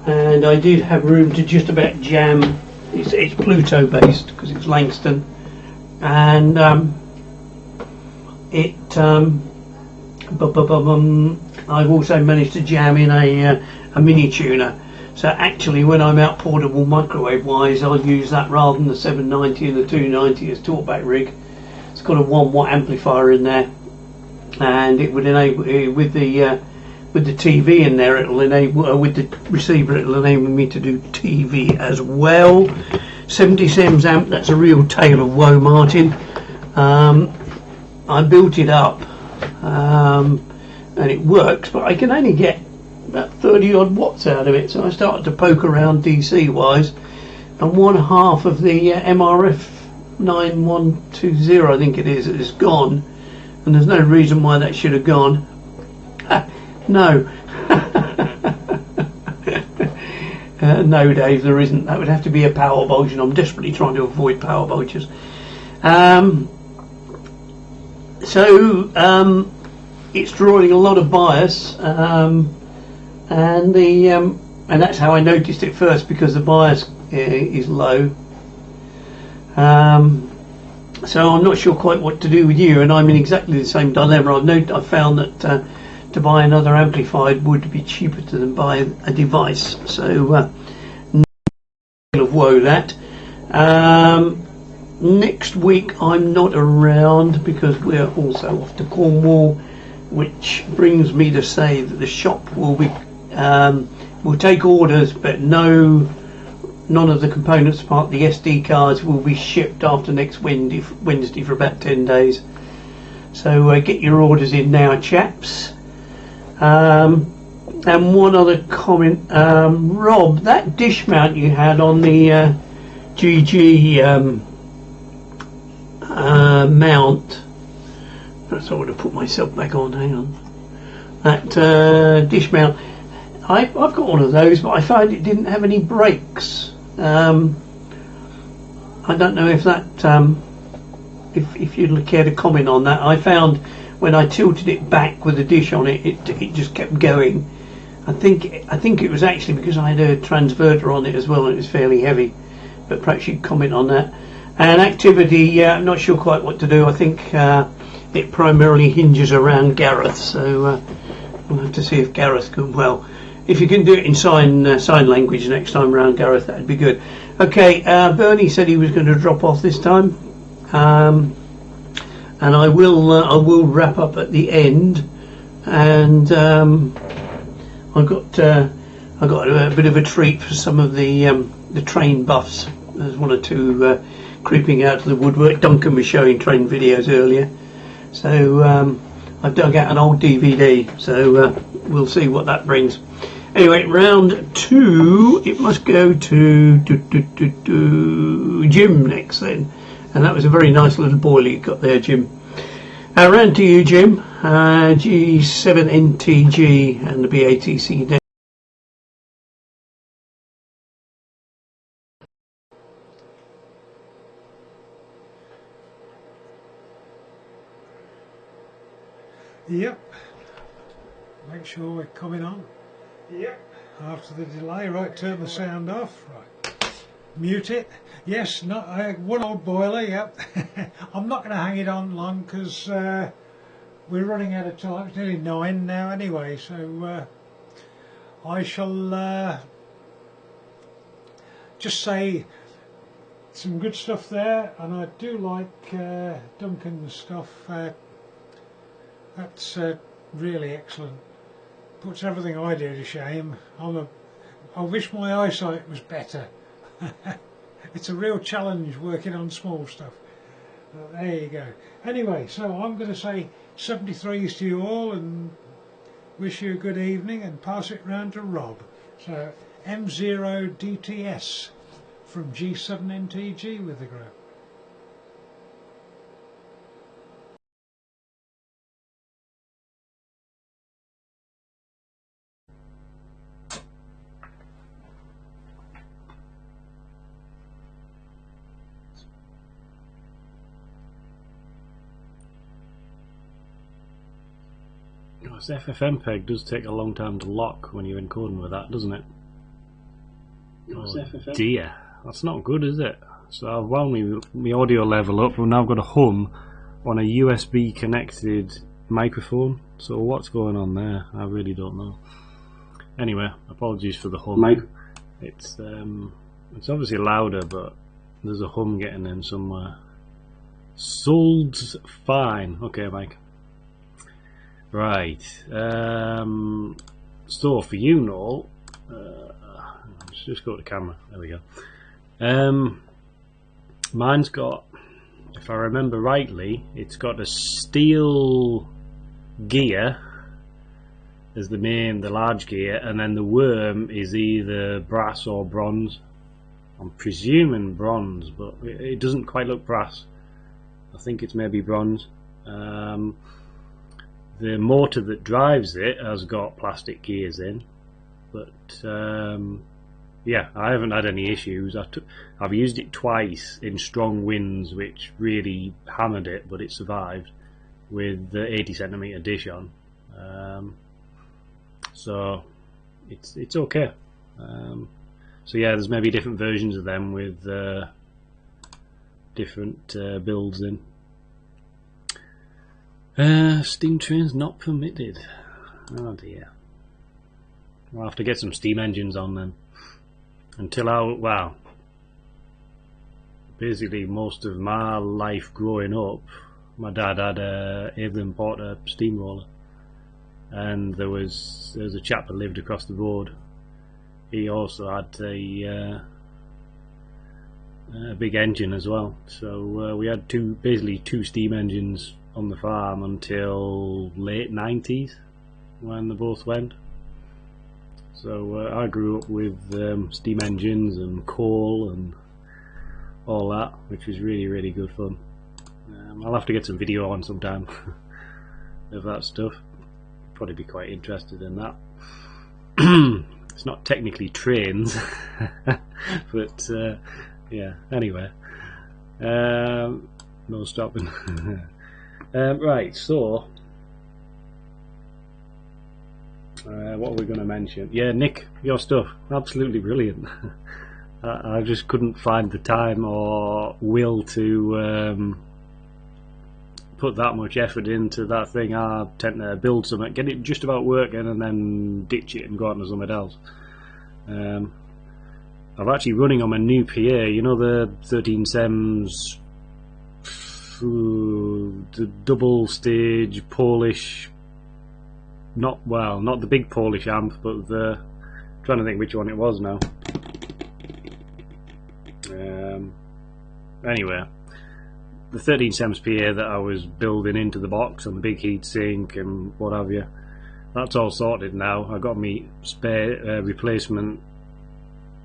and I did have room to just about jam. It's Pluto based because it's Langston, and I've also managed to jam in a mini tuner. So actually, when I'm out portable microwave wise, I'll use that rather than the 790 and the 290 as talkback rig. It's got a 1 watt amplifier in there, and it would enable with the TV in there. It'll enable with the receiver. It'll enable me to do TV as well. 70 sems amp. That's a real tale of woe, Martin. I built it up, and it works, but I can only get about 30 odd watts out of it. So I started to poke around DC wise, and one half of the MRF 9120, I think it is gone, and there's no reason why that should have gone. No. No, Dave, there isn't. That would have to be a power bulge, and I'm desperately trying to avoid power bulges. It's drawing a lot of bias, and that's how I noticed it first, because the bias is low. So I'm not sure quite what to do with you, and I'm in exactly the same dilemma. I've found that to buy another amplifier would be cheaper than buy a device. So of woe that. Next week I'm not around because we're also off to Cornwall, which brings me to say that the shop will be will take orders, but none of the components apart from the SD cards will be shipped after next Wednesday for about 10 days. So get your orders in now, chaps. And one other comment, Rob, that dish mount you had on the GG mount, perhaps I would have put myself back on, hang on, that dish mount, I've got one of those, but I found it didn't have any brakes. I don't know if that if you'd care to comment on that. I found when I tilted it back with the dish on it, it just kept going. I think it was actually because I had a transverter on it as well, and it was fairly heavy, but perhaps you'd comment on that. And activity, yeah, I'm not sure quite what to do. I think it primarily hinges around Gareth, so we'll have to see if Gareth can, well, if you can do it in sign language next time around, Gareth, that'd be good. Okay, Bernie said he was going to drop off this time, and I will wrap up at the end. And I got a bit of a treat for some of the train buffs. There's one or two creeping out of the woodwork. Duncan was showing train videos earlier, so I've dug out an old DVD. So we'll see what that brings. Anyway, round 2, it must go to Jim next then, and that was a very nice little boiler you got there, Jim. Round to you, Jim. G7NTG and the BATC Net. Yep. Make sure we're coming on. Yep. After the delay, right, turn the sound off. Right. Mute it. Yes, not one old boiler, yep. I'm not going to hang it on long because we're running out of time. It's nearly 9 now anyway, so I shall just say some good stuff there, and I do like Duncan's stuff. That's really excellent. Puts everything I do to shame. I wish my eyesight was better. It's a real challenge working on small stuff. There you go. Anyway, so I'm going to say 73s to you all and wish you a good evening, and pass it round to Rob. So M0DTS from G7NTG with the group. This FFmpeg does take a long time to lock when you're encoding with that, doesn't it? Oh dear, that's not good, is it? So I've wound my audio level up, and now I've got a hum on a USB connected microphone. So what's going on there? I really don't know. Anyway, apologies for the hum. It's obviously louder, but there's a hum getting in somewhere. Sold's fine. Okay, Mike. Right. So for you, Noel, let's just go to the camera. There we go. Mine's got, if I remember rightly, it's got a steel gear as the large gear, and then the worm is either brass or bronze. I'm presuming bronze, but it doesn't quite look brass. I think it's maybe bronze. The motor that drives it has got plastic gears in, but yeah, I haven't had any issues. I've used it twice in strong winds, which really hammered it, but it survived with the 80cm dish on. So it's okay. So yeah, there's maybe different versions of them with different builds in. Steam trains not permitted. Oh dear. We'll have to get some steam engines on then. Well, basically most of my life growing up, my dad had a Evelyn Porter steamroller, and there was a chap that lived across the road. He also had a big engine as well. So we had basically two steam engines on the farm until late 90s when they both went. So I grew up with steam engines and coal and all that, which was really, really good fun. I'll have to get some video on sometime of that stuff. Probably be quite interested in that. It's not technically trains, but yeah, anyway. No stopping. Right, so what are we going to mention? Yeah, Nick, your stuff, absolutely brilliant. I just couldn't find the time or will to put that much effort into that thing. I tend to build something, get it just about working, and then ditch it and go on to something else. I'm actually running on my new PA, you know, the 13 SEMS, the double stage Polish, not the big Polish amp, but I'm trying to think which one it was now. Anyway, the 13 SEMS PA that I was building into the box on the big heat sink and what have you, that's all sorted now. I got me spare replacement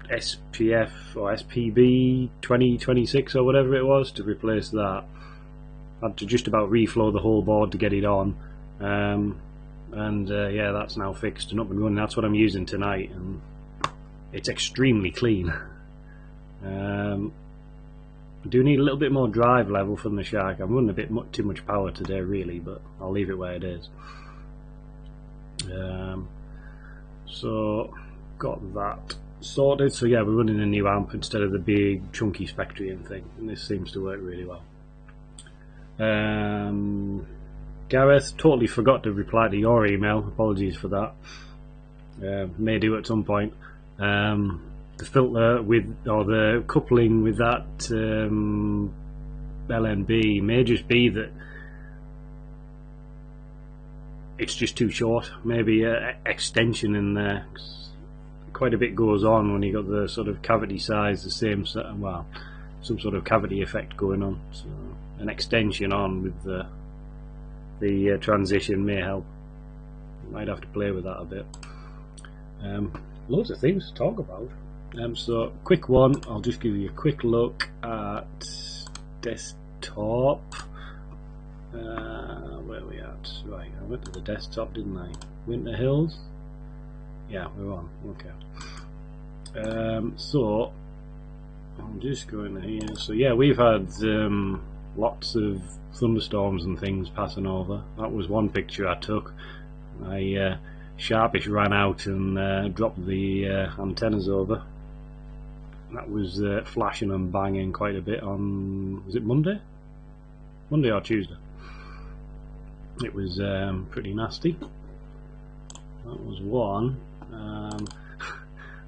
SPF or SPB 2026 or whatever it was to replace that. I had to just about reflow the whole board to get it on, and yeah, that's now fixed and up and running. That's what I'm using tonight, and it's extremely clean. I do need a little bit more drive level from the Shark. I'm running a bit too much power today really, but I'll leave it where it is. So got that sorted. So yeah, we're running a new amp instead of the big chunky Spectrian thing, and this seems to work really well. Gareth, totally forgot to reply to your email, apologies for that. May do at some point. The filter or the coupling with that LNB may just be that it's just too short. Maybe an extension in there. Quite a bit goes on when you got the sort of cavity size the same, well, some sort of cavity effect going on. So an extension on with the transition may help. Might have to play with that a bit. Loads of things to talk about. So quick one, I'll just give you a quick look at desktop. Where are we at? Right, I went to the desktop, didn't I? Winter Hills? Yeah, we're on. Okay. So I'm just going here. So yeah, we've had lots of thunderstorms and things passing over. That was one picture I took. I sharpish ran out and dropped the antennas over. That was flashing and banging quite a bit on, was it Monday? Monday or Tuesday. It was pretty nasty. That was one.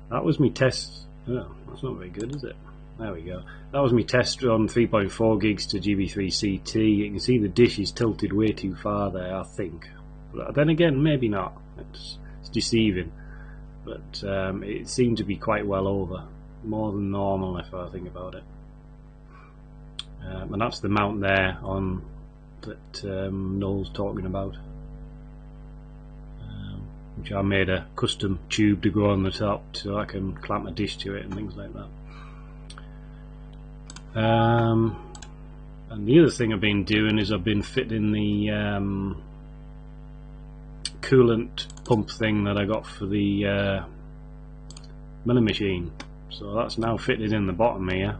that was my test. Oh, that's not very good, is it? There we go. That was my test on 3.4 gigs to GB3 CT. You can see the dish is tilted way too far there, I think. But then again, maybe not. It's deceiving. But it seemed to be quite well over. More than normal if I think about it. And that's the mount there on that Noel's talking about. Which I made a custom tube to go on the top so I can clamp a dish to it and things like that. And the other thing I've been doing is I've been fitting the coolant pump thing that I got for the milling machine. So that's now fitted in the bottom here,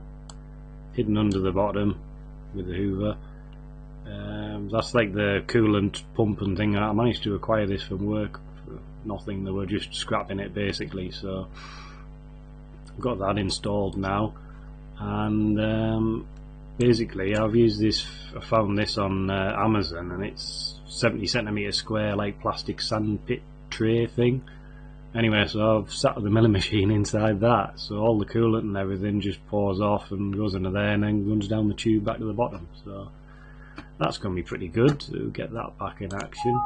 hidden under the bottom with the hoover. That's like the coolant pump and thing. I managed to acquire this from work for nothing. They were just scrapping it basically, so I've got that installed now. And basically I've used this, I found this on Amazon, and it's 70 centimeters square, like plastic sandpit tray thing. Anyway, so I've sat the milling machine inside that, so all the coolant and everything just pours off and goes into there and then runs down the tube back to the bottom. So that's going to be pretty good to get that back in action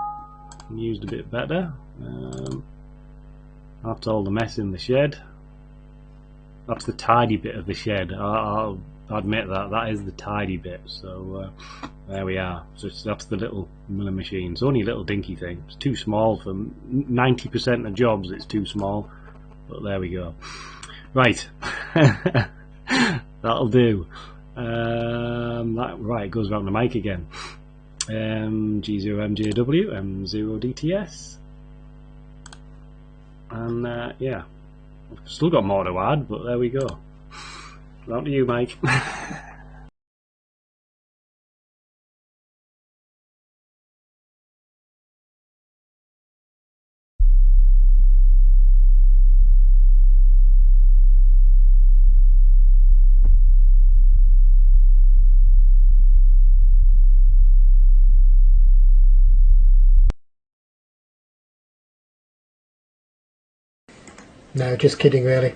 and used a bit better. After all the mess in the shed, that's the tidy bit of the shed. I'll admit that is the tidy bit. So there we are. So that's the little milling machine. It's only a little dinky thing. It's too small for 90% of jobs. It's too small, but there we go. Right, that'll do. Right, goes around the mic again. G0MJW, M0DTS, and yeah, still got more to add, but there we go. Round to you, Mike. No, just kidding, really.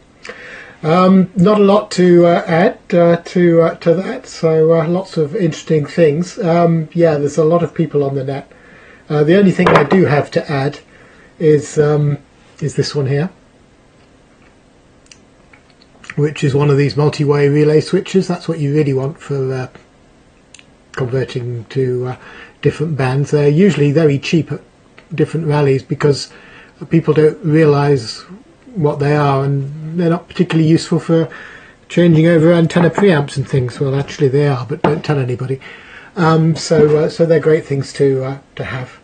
Not a lot to add to that. So lots of interesting things. Yeah, there's a lot of people on the net. The only thing I do have to add is this one here, which is one of these multi-way relay switches. That's what you really want for converting to different bands. They're usually very cheap at different rallies because people don't realise what they are, and they're not particularly useful for changing over antenna preamps and things. Well, actually they are, but don't tell anybody. So they're great things to have.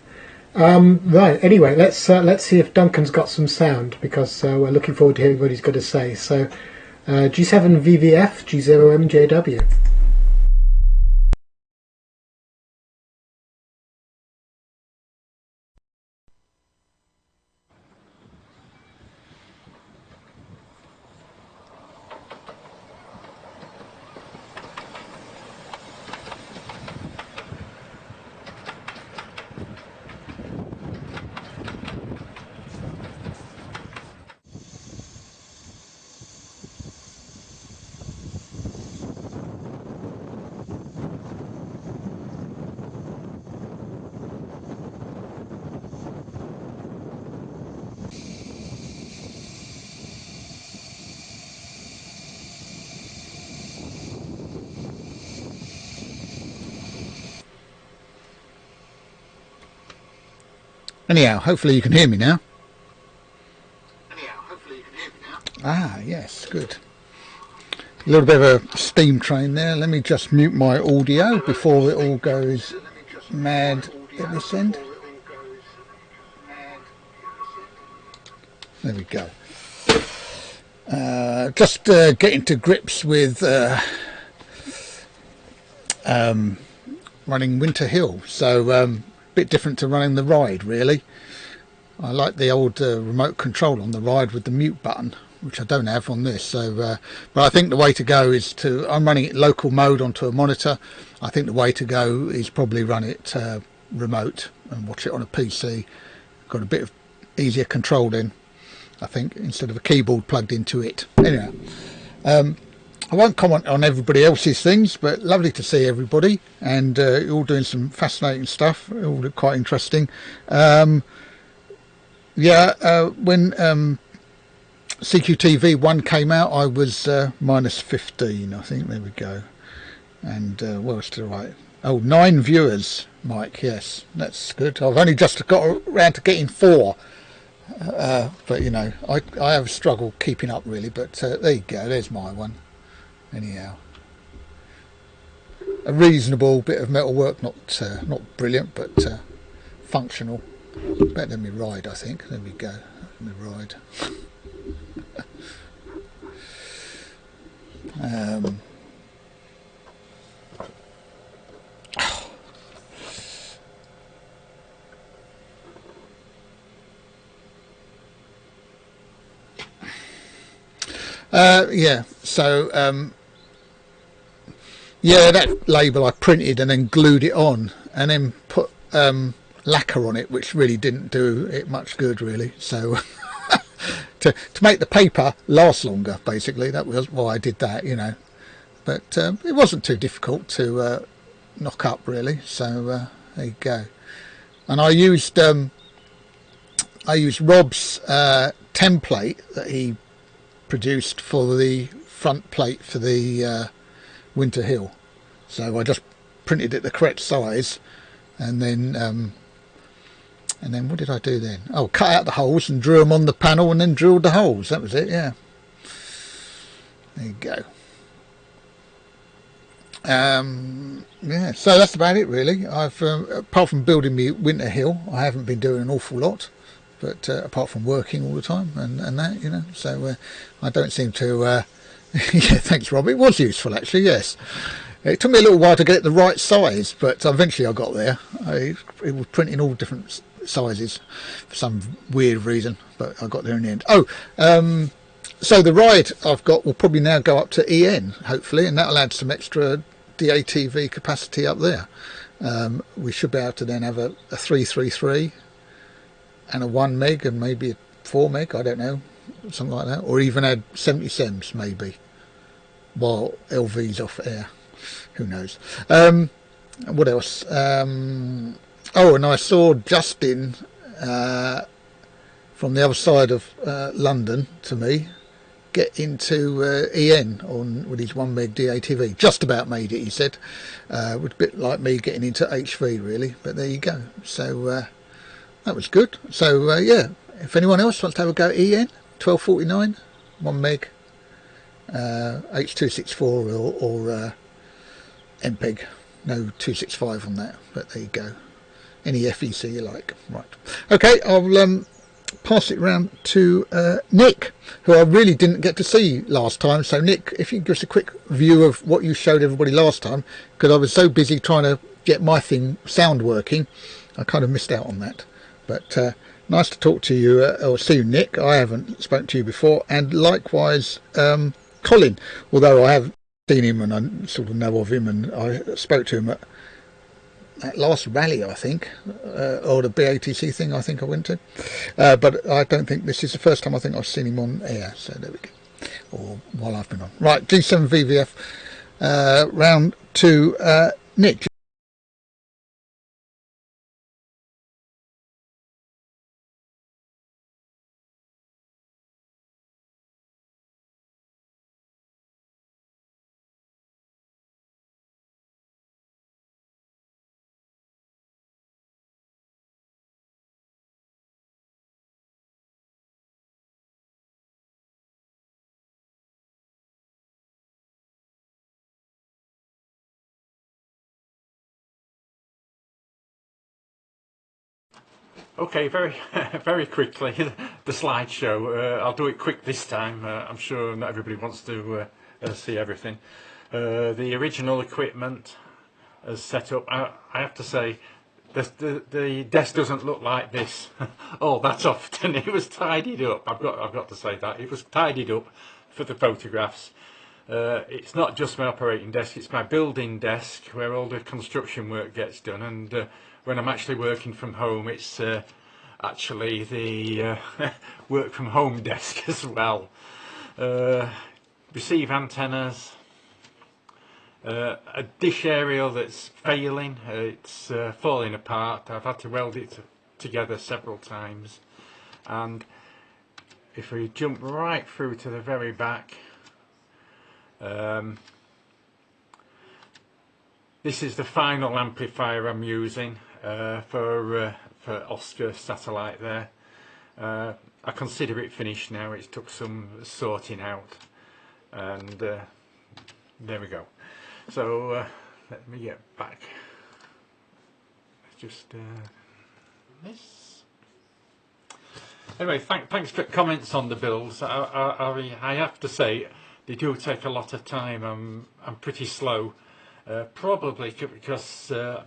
Right. Anyway, let's see if Duncan's got some sound, because we're looking forward to hearing what he's got to say. So G7 VVF, G0 MJW. Anyhow, hopefully you can hear me now. Ah, yes, good. A little bit of a steam train there. Let me just mute my audio before it all goes mad at this end. There we go. Just getting to grips with running Winter Hill. So bit different to running the Ryde, really. I like the old remote control on the Ryde with the mute button, which I don't have on this. So but I think the way to go is I'm running it local mode onto a monitor. I think the way to go is probably run it remote and watch it on a PC. Got a bit of easier controlling, I think, instead of a keyboard plugged into it. Anyway, I won't comment on everybody else's things, but lovely to see everybody, and you're all doing some fascinating stuff. All look quite interesting. When CQTV 1 came out, I was minus 15, I think. There we go. And what else did I write? Oh, 9 viewers, Mike. Yes, that's good. I've only just got around to getting 4. But you know, I have struggled keeping up really. But there you go. There's my one. Anyhow, a reasonable bit of metal work. Not brilliant, but functional. Better than me Ryde, I think. There we go. Me Ryde. Yeah, so yeah, that label I printed and then glued it on and then put lacquer on it, which really didn't do it much good really. So to make the paper last longer, basically, that was why I did that, you know. But it wasn't too difficult to knock up really. So there you go. And I used Rob's template that he produced for the front plate for the Winter Hill. So I just printed it the correct size, and then what did I do then? Oh, cut out the holes and drew them on the panel, and then drilled the holes. That was it. Yeah. There you go. Yeah, so that's about it really. I've apart from building me Winter Hill, I haven't been doing an awful lot. But apart from working all the time and that, you know, so I don't seem to. Yeah, thanks, Rob. It was useful, actually. Yes, it took me a little while to get it the right size, but eventually I got there. It was printing all different sizes for some weird reason, but I got there in the end. Oh, so the Ryde I've got will probably now go up to EN, hopefully, and that'll add some extra DATV capacity up there. We should be able to then have a 333. And a 1 meg and maybe a 4 meg, I don't know, something like that, or even add 70 sems maybe while LV's off air, who knows. What else? Oh, and I saw Justin from the other side of London to me get into EN with his 1 meg DATV. Just about made it, he said. It was a bit like me getting into HV really, but there you go. So that was good. So yeah, if anyone else wants to have a go at EN 1249 1 meg H264 or MPEG, no 265 on that, but there you go. Any FEC you like. Right, okay, I'll pass it round to Nick, who I really didn't get to see last time. So Nick, if you can give us a quick view of what you showed everybody last time, because I was so busy trying to get my sound working, I kind of missed out on that. But nice to talk to you, or see you, Nick. I haven't spoken to you before, and likewise Colin, although I have seen him and I sort of know of him, and I spoke to him at that last rally, I think, or the BATC thing I think I went to, but I don't think this is the first time I think I've seen him on air, so there we go, or while I've been on. Right, G7 VVF, round to Nick. Okay, very very quickly, the slideshow. I'll do it quick this time. I'm sure not everybody wants to see everything. The original equipment is set up. I have to say, the desk doesn't look like this all that often. It was tidied up. I've got to say that it was tidied up for the photographs. It's not just my operating desk, it's my building desk where all the construction work gets done, and when I'm actually working from home, it's actually the work from home desk as well. Receive antennas, a dish aerial that's failing, it's falling apart. I've had to weld it together several times, and if we jump right through to the very back, this is the final amplifier I'm using for Oscar satellite there. I consider it finished now. It took some sorting out, and there we go. So let me get back. Just this. Anyway, thanks for comments on the builds. I have to say they do take a lot of time. I'm pretty slow, probably because I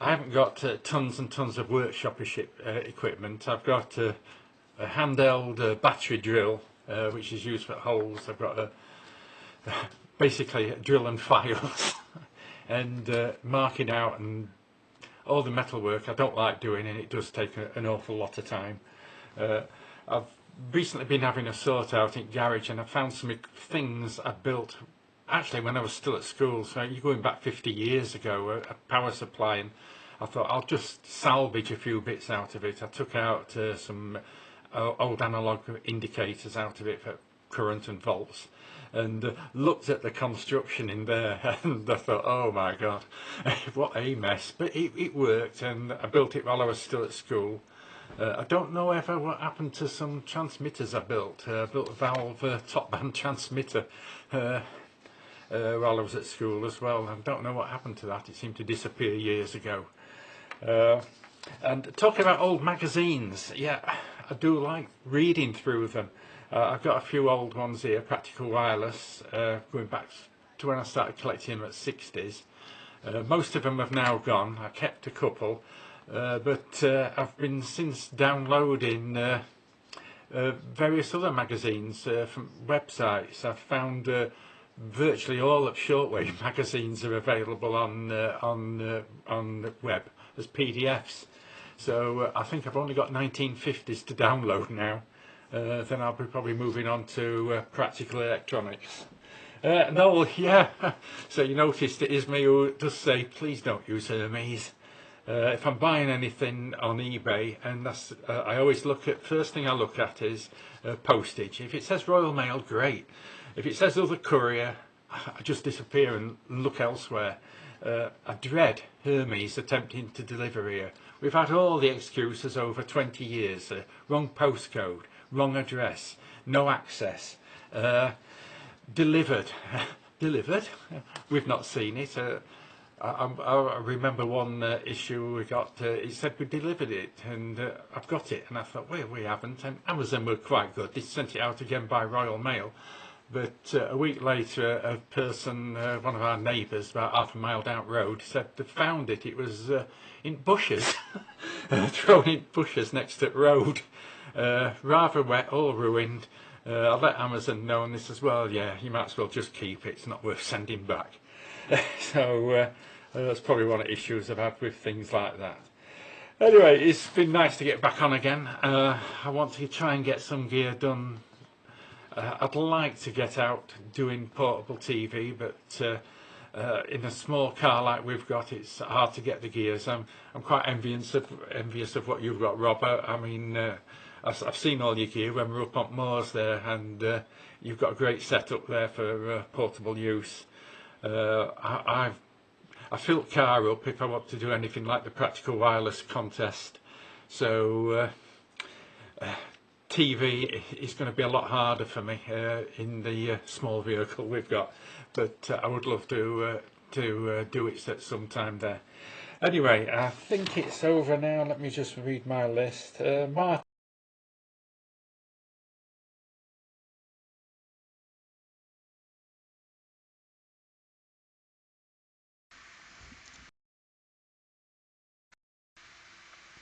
haven't got tons and tons of workshop equipment. I've got a handheld battery drill, which is used for holes. I've got basically a drill and files and marking out and all the metal work I don't like doing, and it does take an awful lot of time. I've recently been having a sort out in garage, and I found some things I built actually when I was still at school, so you're going back 50 years ago, a power supply, and I thought I'll just salvage a few bits out of it. I took out some old analogue indicators out of it for current and volts, and looked at the construction in there, and I thought, oh my god, what a mess. But it worked, and I built it while I was still at school. I don't know ever what happened to some transmitters I built. I built a valve top band transmitter while I was at school as well. I don't know what happened to that. It seemed to disappear years ago. And talking about old magazines, yeah, I do like reading through them. I've got a few old ones here, Practical Wireless, going back to when I started collecting them at 60s. Most of them have now gone. I kept a couple, but I've been since downloading various other magazines from websites. I've found virtually all of shortwave magazines are available on the web as PDFs. So I think I've only got 1950s to download now. Then I'll be probably moving on to practical electronics. Noel, yeah, so you noticed it is me who does say please don't use Hermes. If I'm buying anything on eBay, and that's I always look at, first thing I look at is postage. If it says Royal Mail, great. If it says other courier, I just disappear and look elsewhere. I dread Hermes attempting to deliver here. We've had all the excuses over 20 years. Wrong postcode, wrong address, no access. Delivered. Delivered? We've not seen it. I remember one issue we got, it said we delivered it, and I've got it, and I thought, well, we haven't, and Amazon were quite good. They sent it out again by Royal Mail, but a week later a person, one of our neighbours about half a mile down the road, said they found it. It was in bushes, thrown in bushes next to the road, rather wet, all ruined. I let Amazon know on this as well. Yeah, you might as well just keep it, it's not worth sending back. So that's probably one of the issues I've had with things like that. Anyway, it's been nice to get back on again. I want to try and get some gear done. I'd like to get out doing portable TV, but in a small car like we've got, it's hard to get the gears. I'm quite envious of what you've got, Robert. I mean, I've seen all your gear when we're up on moors there, and you've got a great setup there for portable use. I filled car up if I want to do anything like the Practical Wireless contest, so TV is going to be a lot harder for me in the small vehicle we've got, but I would love to do it at some time there. Anyway, I think it's over now. Let me just read my list. Martin.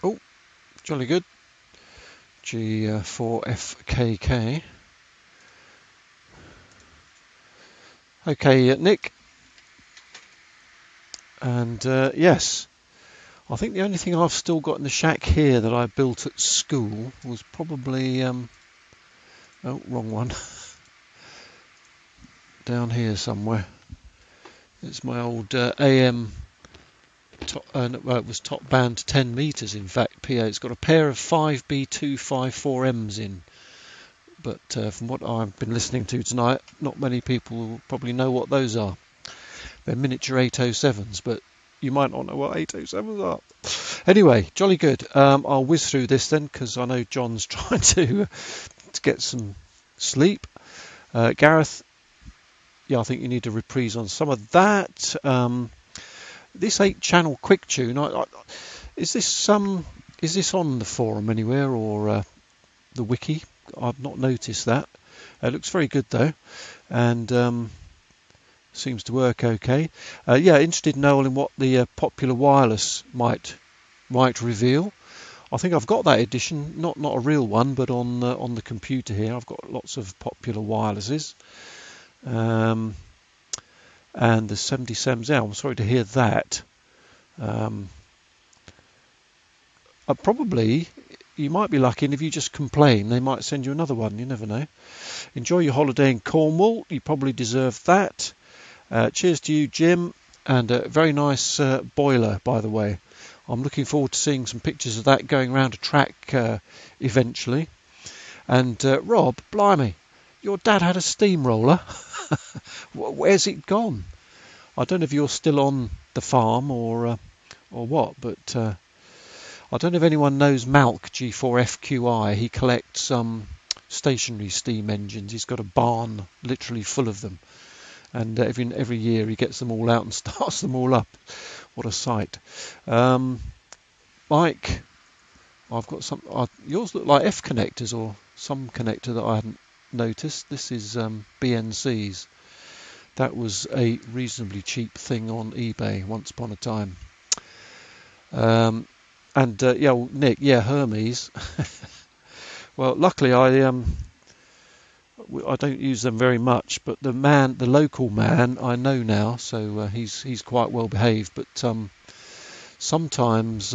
Oh, jolly good. G4FKK. Okay, Nick. And yes, I think the only thing I've still got in the shack here that I built at school was probably oh, wrong one. Down here somewhere. It's my old AM. Well, it was top band 10 meters. In fact, PA. It's got a pair of 5B254Ms in. But from what I've been listening to tonight, not many people will probably know what those are. They're miniature 807s, but you might not know what 807s are. Anyway, jolly good. I'll whiz through this then, because I know John's trying to get some sleep. Gareth, yeah, I think you need a reprise on some of that. This 8-channel quick tune, is this on the forum anywhere or the wiki? I've not noticed that. It looks very good though, and seems to work okay. Yeah, interested, Noel, in what the Popular Wireless might reveal. I think I've got that edition, not a real one, but on the computer here. I've got lots of Popular Wirelesses. And the 70 SEMs out. I'm sorry to hear that. Probably, you might be lucky, and if you just complain, they might send you another one. You never know. Enjoy your holiday in Cornwall. You probably deserve that. Cheers to you, Jim. And a very nice boiler, by the way. I'm looking forward to seeing some pictures of that going around a track eventually. And Rob, blimey, your dad had a steamroller. Where's it gone? I don't know if you're still on the farm or what, but I don't know if anyone knows Malk G4FQI. He collects stationary steam engines. He's got a barn literally full of them, and every year he gets them all out and starts them all up. What a sight! Mike, I've got some. Yours look like F connectors or some connector that I hadn't noticed. This is BNC's. That was a reasonably cheap thing on eBay once upon a time. Yeah, well, Nick, yeah, Hermes. Well, luckily I don't use them very much, but the local man, I know now, so he's quite well behaved. But sometimes,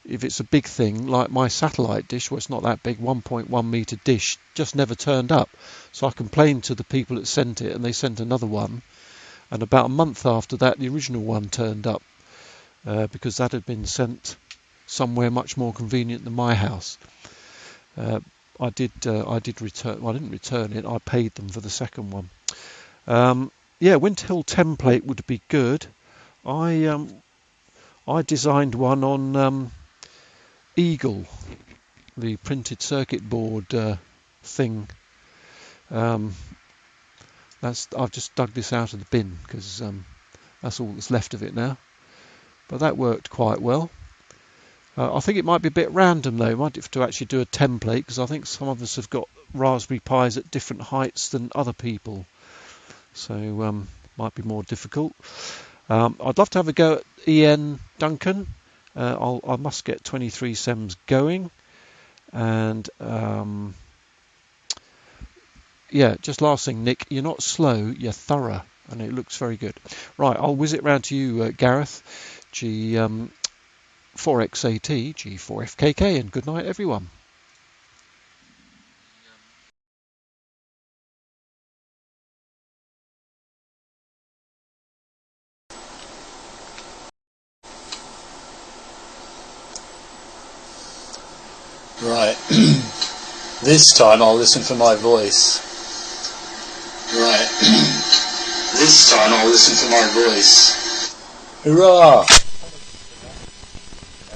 if it's a big thing, like my satellite dish, well, it's not that big, 1.1 meter dish, just never turned up. So I complained to the people that sent it, and they sent another one. And about a month after that, the original one turned up, because that had been sent somewhere much more convenient than my house. I did return. Well, I didn't return it. I paid them for the second one. Yeah, Windhill template would be good. I designed one on Eagle, the printed circuit board thing. I've just dug this out of the bin because that's all that's left of it now. But that worked quite well. I think it might be a bit random though. Might have to actually do a template, because I think some of us have got Raspberry Pis at different heights than other people, so might be more difficult. I'd love to have a go at EN Duncan. I must get 23 SEMs going, and yeah, just last thing, Nick, you're not slow, you're thorough, and it looks very good. Right, I'll whiz it round to you, Gareth. G4XAT, G4FKK, and good night, everyone. Right. This time I'll listen for my voice. Right. This time I'll listen for my voice. Hurrah!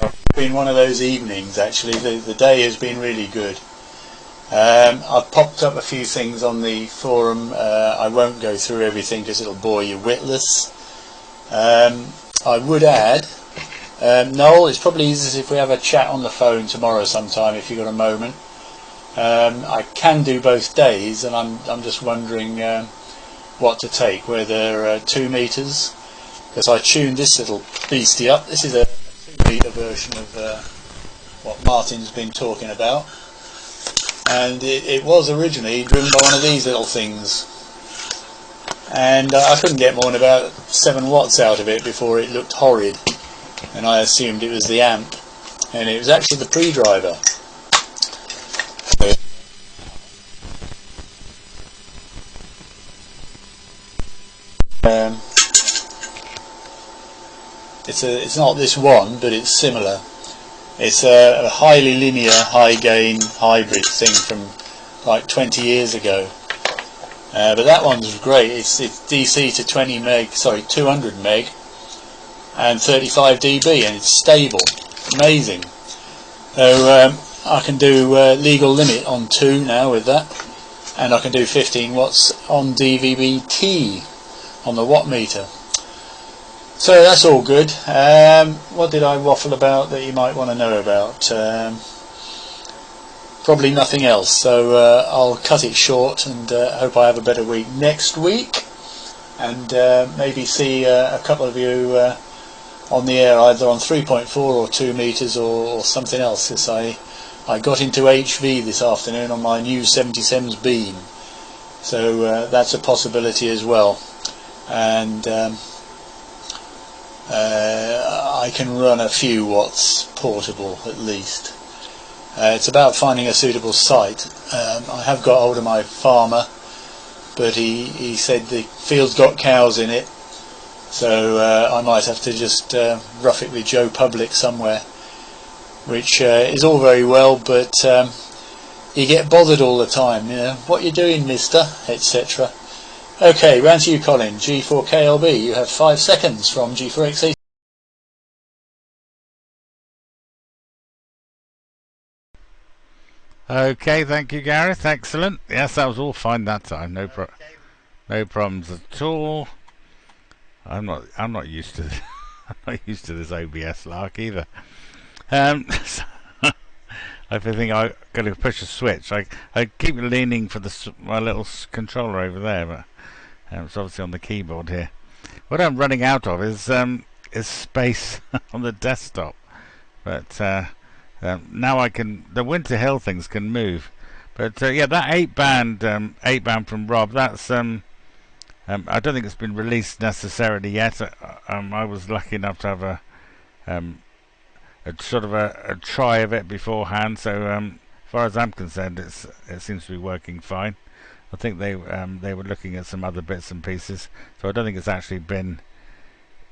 It's been one of those evenings, actually. The day has been really good. I've popped up a few things on the forum. I won't go through everything because it'll bore you witless. I would add, Noel, it's probably easiest if we have a chat on the phone tomorrow sometime if you've got a moment. I can do both days, and I'm just wondering what to take, whether 2 meters, because I tuned this little beastie up. This is a 2 meter version of what Martin's been talking about, and it was originally driven by one of these little things, and I couldn't get more than about 7 watts out of it before it looked horrid. and I assumed it was the amp, and it was actually the pre-driver. It's not this one, but it's similar. It's a highly linear, high gain hybrid thing from like 20 years ago. But that one's great. It's DC to 200 meg and 35 dB, and it's stable. Amazing. So I can do legal limit on 2 now with that, and I can do 15 watts on DVB-T on the watt meter. So that's all good. What did I waffle about that you might want to know about? Probably nothing else, so I'll cut it short, and hope I have a better week next week, and maybe see a couple of you on the air, either on 3.4 or 2 meters or something else, because I got into HV this afternoon on my new 77's beam, so that's a possibility as well. And I can run a few watts portable at least. It's about finding a suitable site. I have got hold of my farmer, but he said the field's got cows in it, so I might have to just rough it with Joe Public somewhere, which is all very well, but you get bothered all the time, you know, what you doing, mister, etc. Okay, round to you, Colin. G4KLB, you have 5 seconds from G4XA. Okay, thank you, Gareth. Excellent. Yes, that was all fine that time. No problems at all. I'm not used to this. I'm not used to this OBS lark either. So I think I got to push a switch. I keep leaning for my little controller over there, but it's obviously on the keyboard here. What I'm running out of is space on the desktop. But now I can. The Winter Hill things can move. But yeah, that 8-band from Rob. That's I don't think it's been released necessarily yet. I was lucky enough to have a sort of a try of it beforehand. So as far as I'm concerned, it seems to be working fine. I think they were looking at some other bits and pieces, so I don't think it's actually been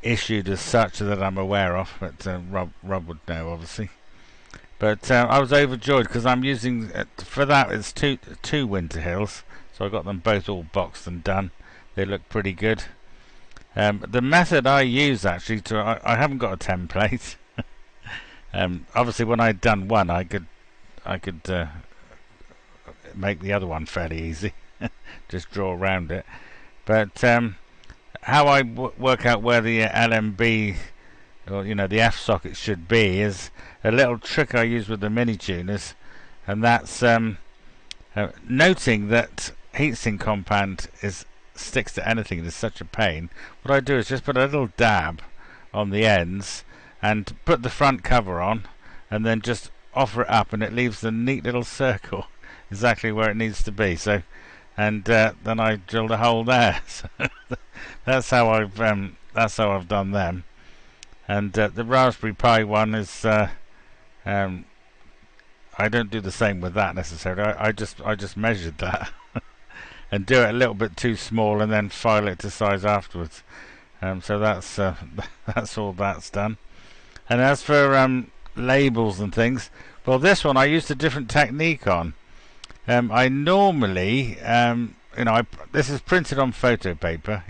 issued as such that I'm aware of. But Rob would know, obviously. But I was overjoyed because I'm using for that. It's two Winter Hills, so I got them both all boxed and done. They look pretty good. The method I use actually I haven't got a template. Obviously, when I'd done one, I could make the other one fairly easy. Just draw around it. But how I work out where the LMB or the F socket should be is a little trick I use with the mini tuners, and that's noting that heatsink compound sticks to anything and is such a pain. What I do is just put a little dab on the ends and put the front cover on, and then just offer it up, and it leaves the neat little circle exactly where it needs to be. So, and then I drilled a hole there. So that's how I've done them. And the Raspberry Pi one is I don't do the same with that necessarily. I just measured that and do it a little bit too small, and then file it to size afterwards. So that's all that's done. And as for labels and things, well, this one I used a different technique on. I normally, this is printed on photo paper.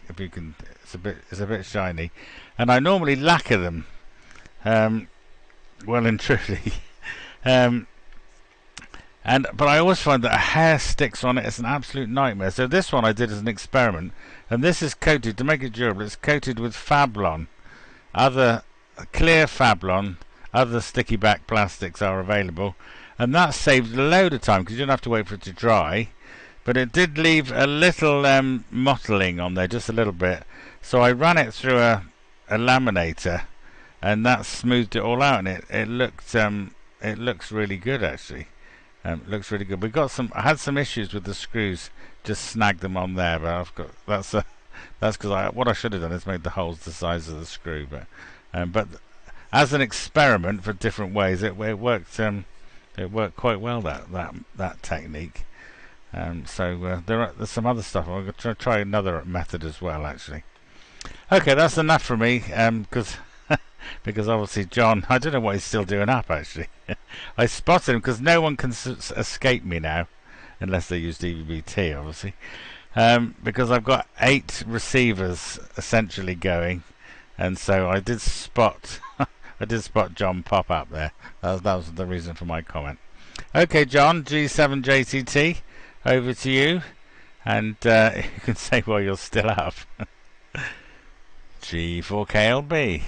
If you can, it's a bit shiny, and I normally lacquer them, well and truly. But I always find that a hair sticks on it. It's an absolute nightmare. So this one I did as an experiment, and this is coated to make it durable. It's coated with Fablon, other clear Fablon. Other sticky back plastics are available, and that saved a load of time because you don't have to wait for it to dry. But it did leave a little mottling on there, just a little bit. So I ran it through a laminator, and that smoothed it all out, and it looks really good actually. Looks really good. I had some issues with the screws, just snagged them on there, but that's because what I should have done is made the holes the size of the screw. But as an experiment for different ways, it worked. It worked quite well, that technique. So there's some other stuff. I'm going to try another method as well, actually. Okay, that's enough for me. Because obviously John, I don't know what he's still doing up, actually. I spotted him because no one can escape me now, unless they use DVB-T, obviously. Because I've got 8 receivers essentially going, and so I did spot John pop up there. That was the reason for my comment. Okay, John, G7JTT, over to you, and you can say while you're still up. G4KLB.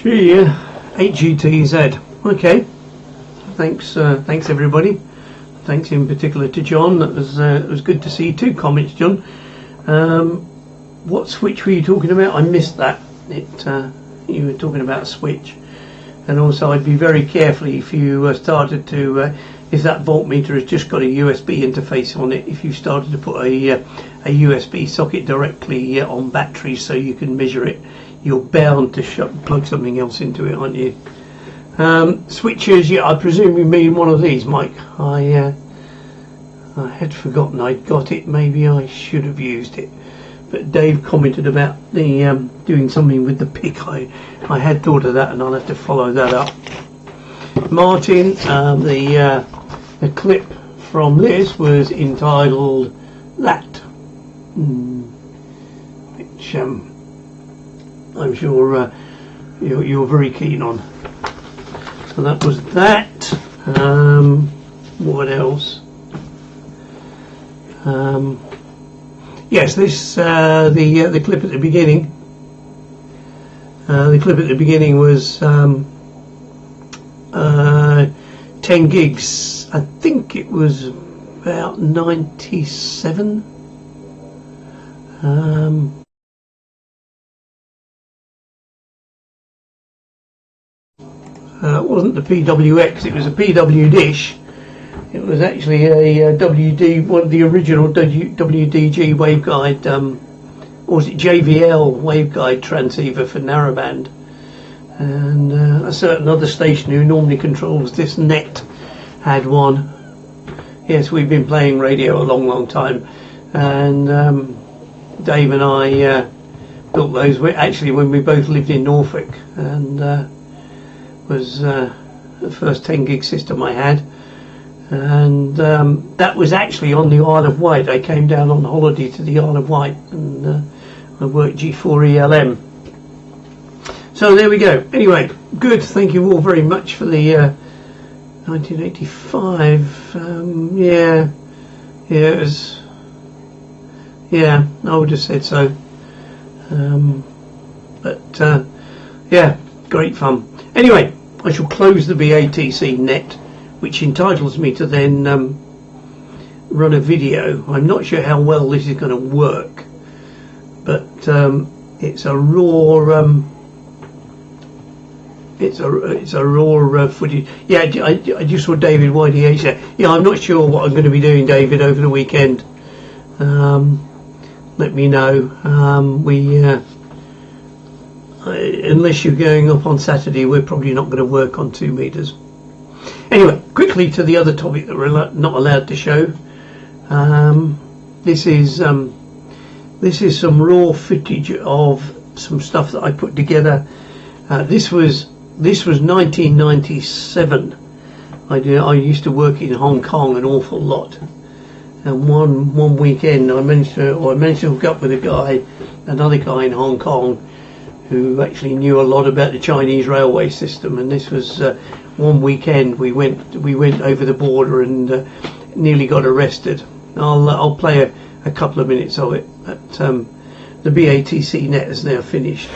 HGTZ. Okay. Thanks everybody. Thanks in particular to John. That was good to see. 2 comments, John. What switch were you talking about? I missed that. You were talking about a switch. And also, I'd be very careful if you started to, if that voltmeter has just got a USB interface on it, if you started to put a USB socket directly on batteries so you can measure it, you're bound to plug something else into it, aren't you? Switches, yeah, I presume you mean one of these, Mike. I had forgotten I'd got it. Maybe I should have used it. But Dave commented about the doing something with the pick. I had thought of that, and I'll have to follow that up. Martin, the clip from this was entitled "That," which I'm sure you're very keen on. So that was that. What else? Yes, this the clip at the beginning. The clip at the beginning was 10 gigs. I think it was about 97. It wasn't the PWX, it was a PW dish. It was actually a WD, one of the original WDG waveguide, or was it JVL waveguide transceiver for narrowband. And a certain other station who normally controls this net had one. Yes, we've been playing radio a long time, and Dave and I built those actually when we both lived in Norfolk, and was the first 10 gig system I had. And that was actually on the Isle of Wight. I came down on holiday to the Isle of Wight, and I worked G4ELM. So there we go. Anyway, good. Thank you all very much for the 1985. Yeah, it was. Yeah, I would have said so. But yeah, great fun. Anyway, I shall close the BATC net, which entitles me to then run a video. I'm not sure how well this is going to work, but it's a raw footage. Yeah, I just saw David YDH there. Yeah, I'm not sure what I'm going to be doing, David, over the weekend. Let me know. Unless you're going up on Saturday, we're probably not going to work on 2 meters. Anyway, quickly to the other topic that we're not allowed to show. This is some raw footage of some stuff that I put together. This was 1997. I used to work in Hong Kong an awful lot, and one weekend I managed to hook up with another guy in Hong Kong, who actually knew a lot about the Chinese railway system. And this was one weekend we went over the border and nearly got arrested. I'll play a couple of minutes of it. But the BATC net is now finished.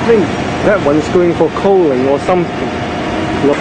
think that one's going for coaling or something. Look.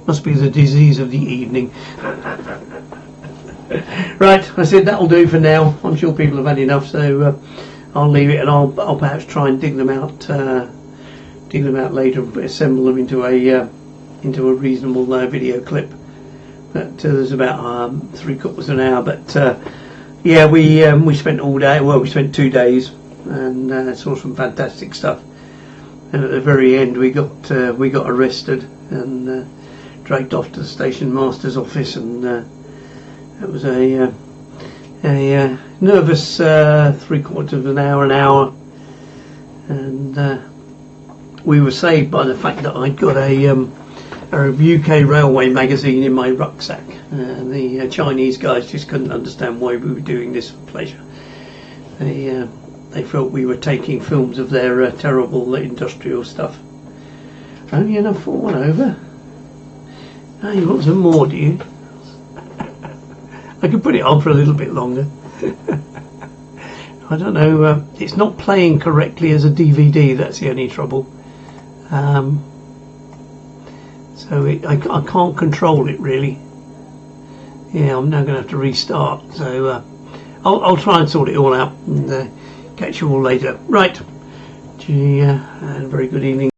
Must be the disease of the evening. Right, I said that'll do for now. I'm sure people have had enough, so I'll leave it, and I'll perhaps try and dig them out later, assemble them into a reasonable video clip. But there's about 3/4 of an hour. But yeah, we spent all day. Well, we spent 2 days and saw some fantastic stuff. And at the very end, we got arrested and dragged off to the station master's office, and it was a nervous 3/4 of an hour, and we were saved by the fact that I'd got a UK railway magazine in my rucksack. The Chinese guys just couldn't understand why we were doing this for pleasure. They felt we were taking films of their terrible industrial stuff. Only enough for one over. Oh, you want some more, do you? I could put it on for a little bit longer. I don't know, it's not playing correctly as a DVD, that's the only trouble. So I can't control it really. Yeah, I'm now going to have to restart. So I'll try and sort it all out and catch you all later. Right. Gee, and very good evening.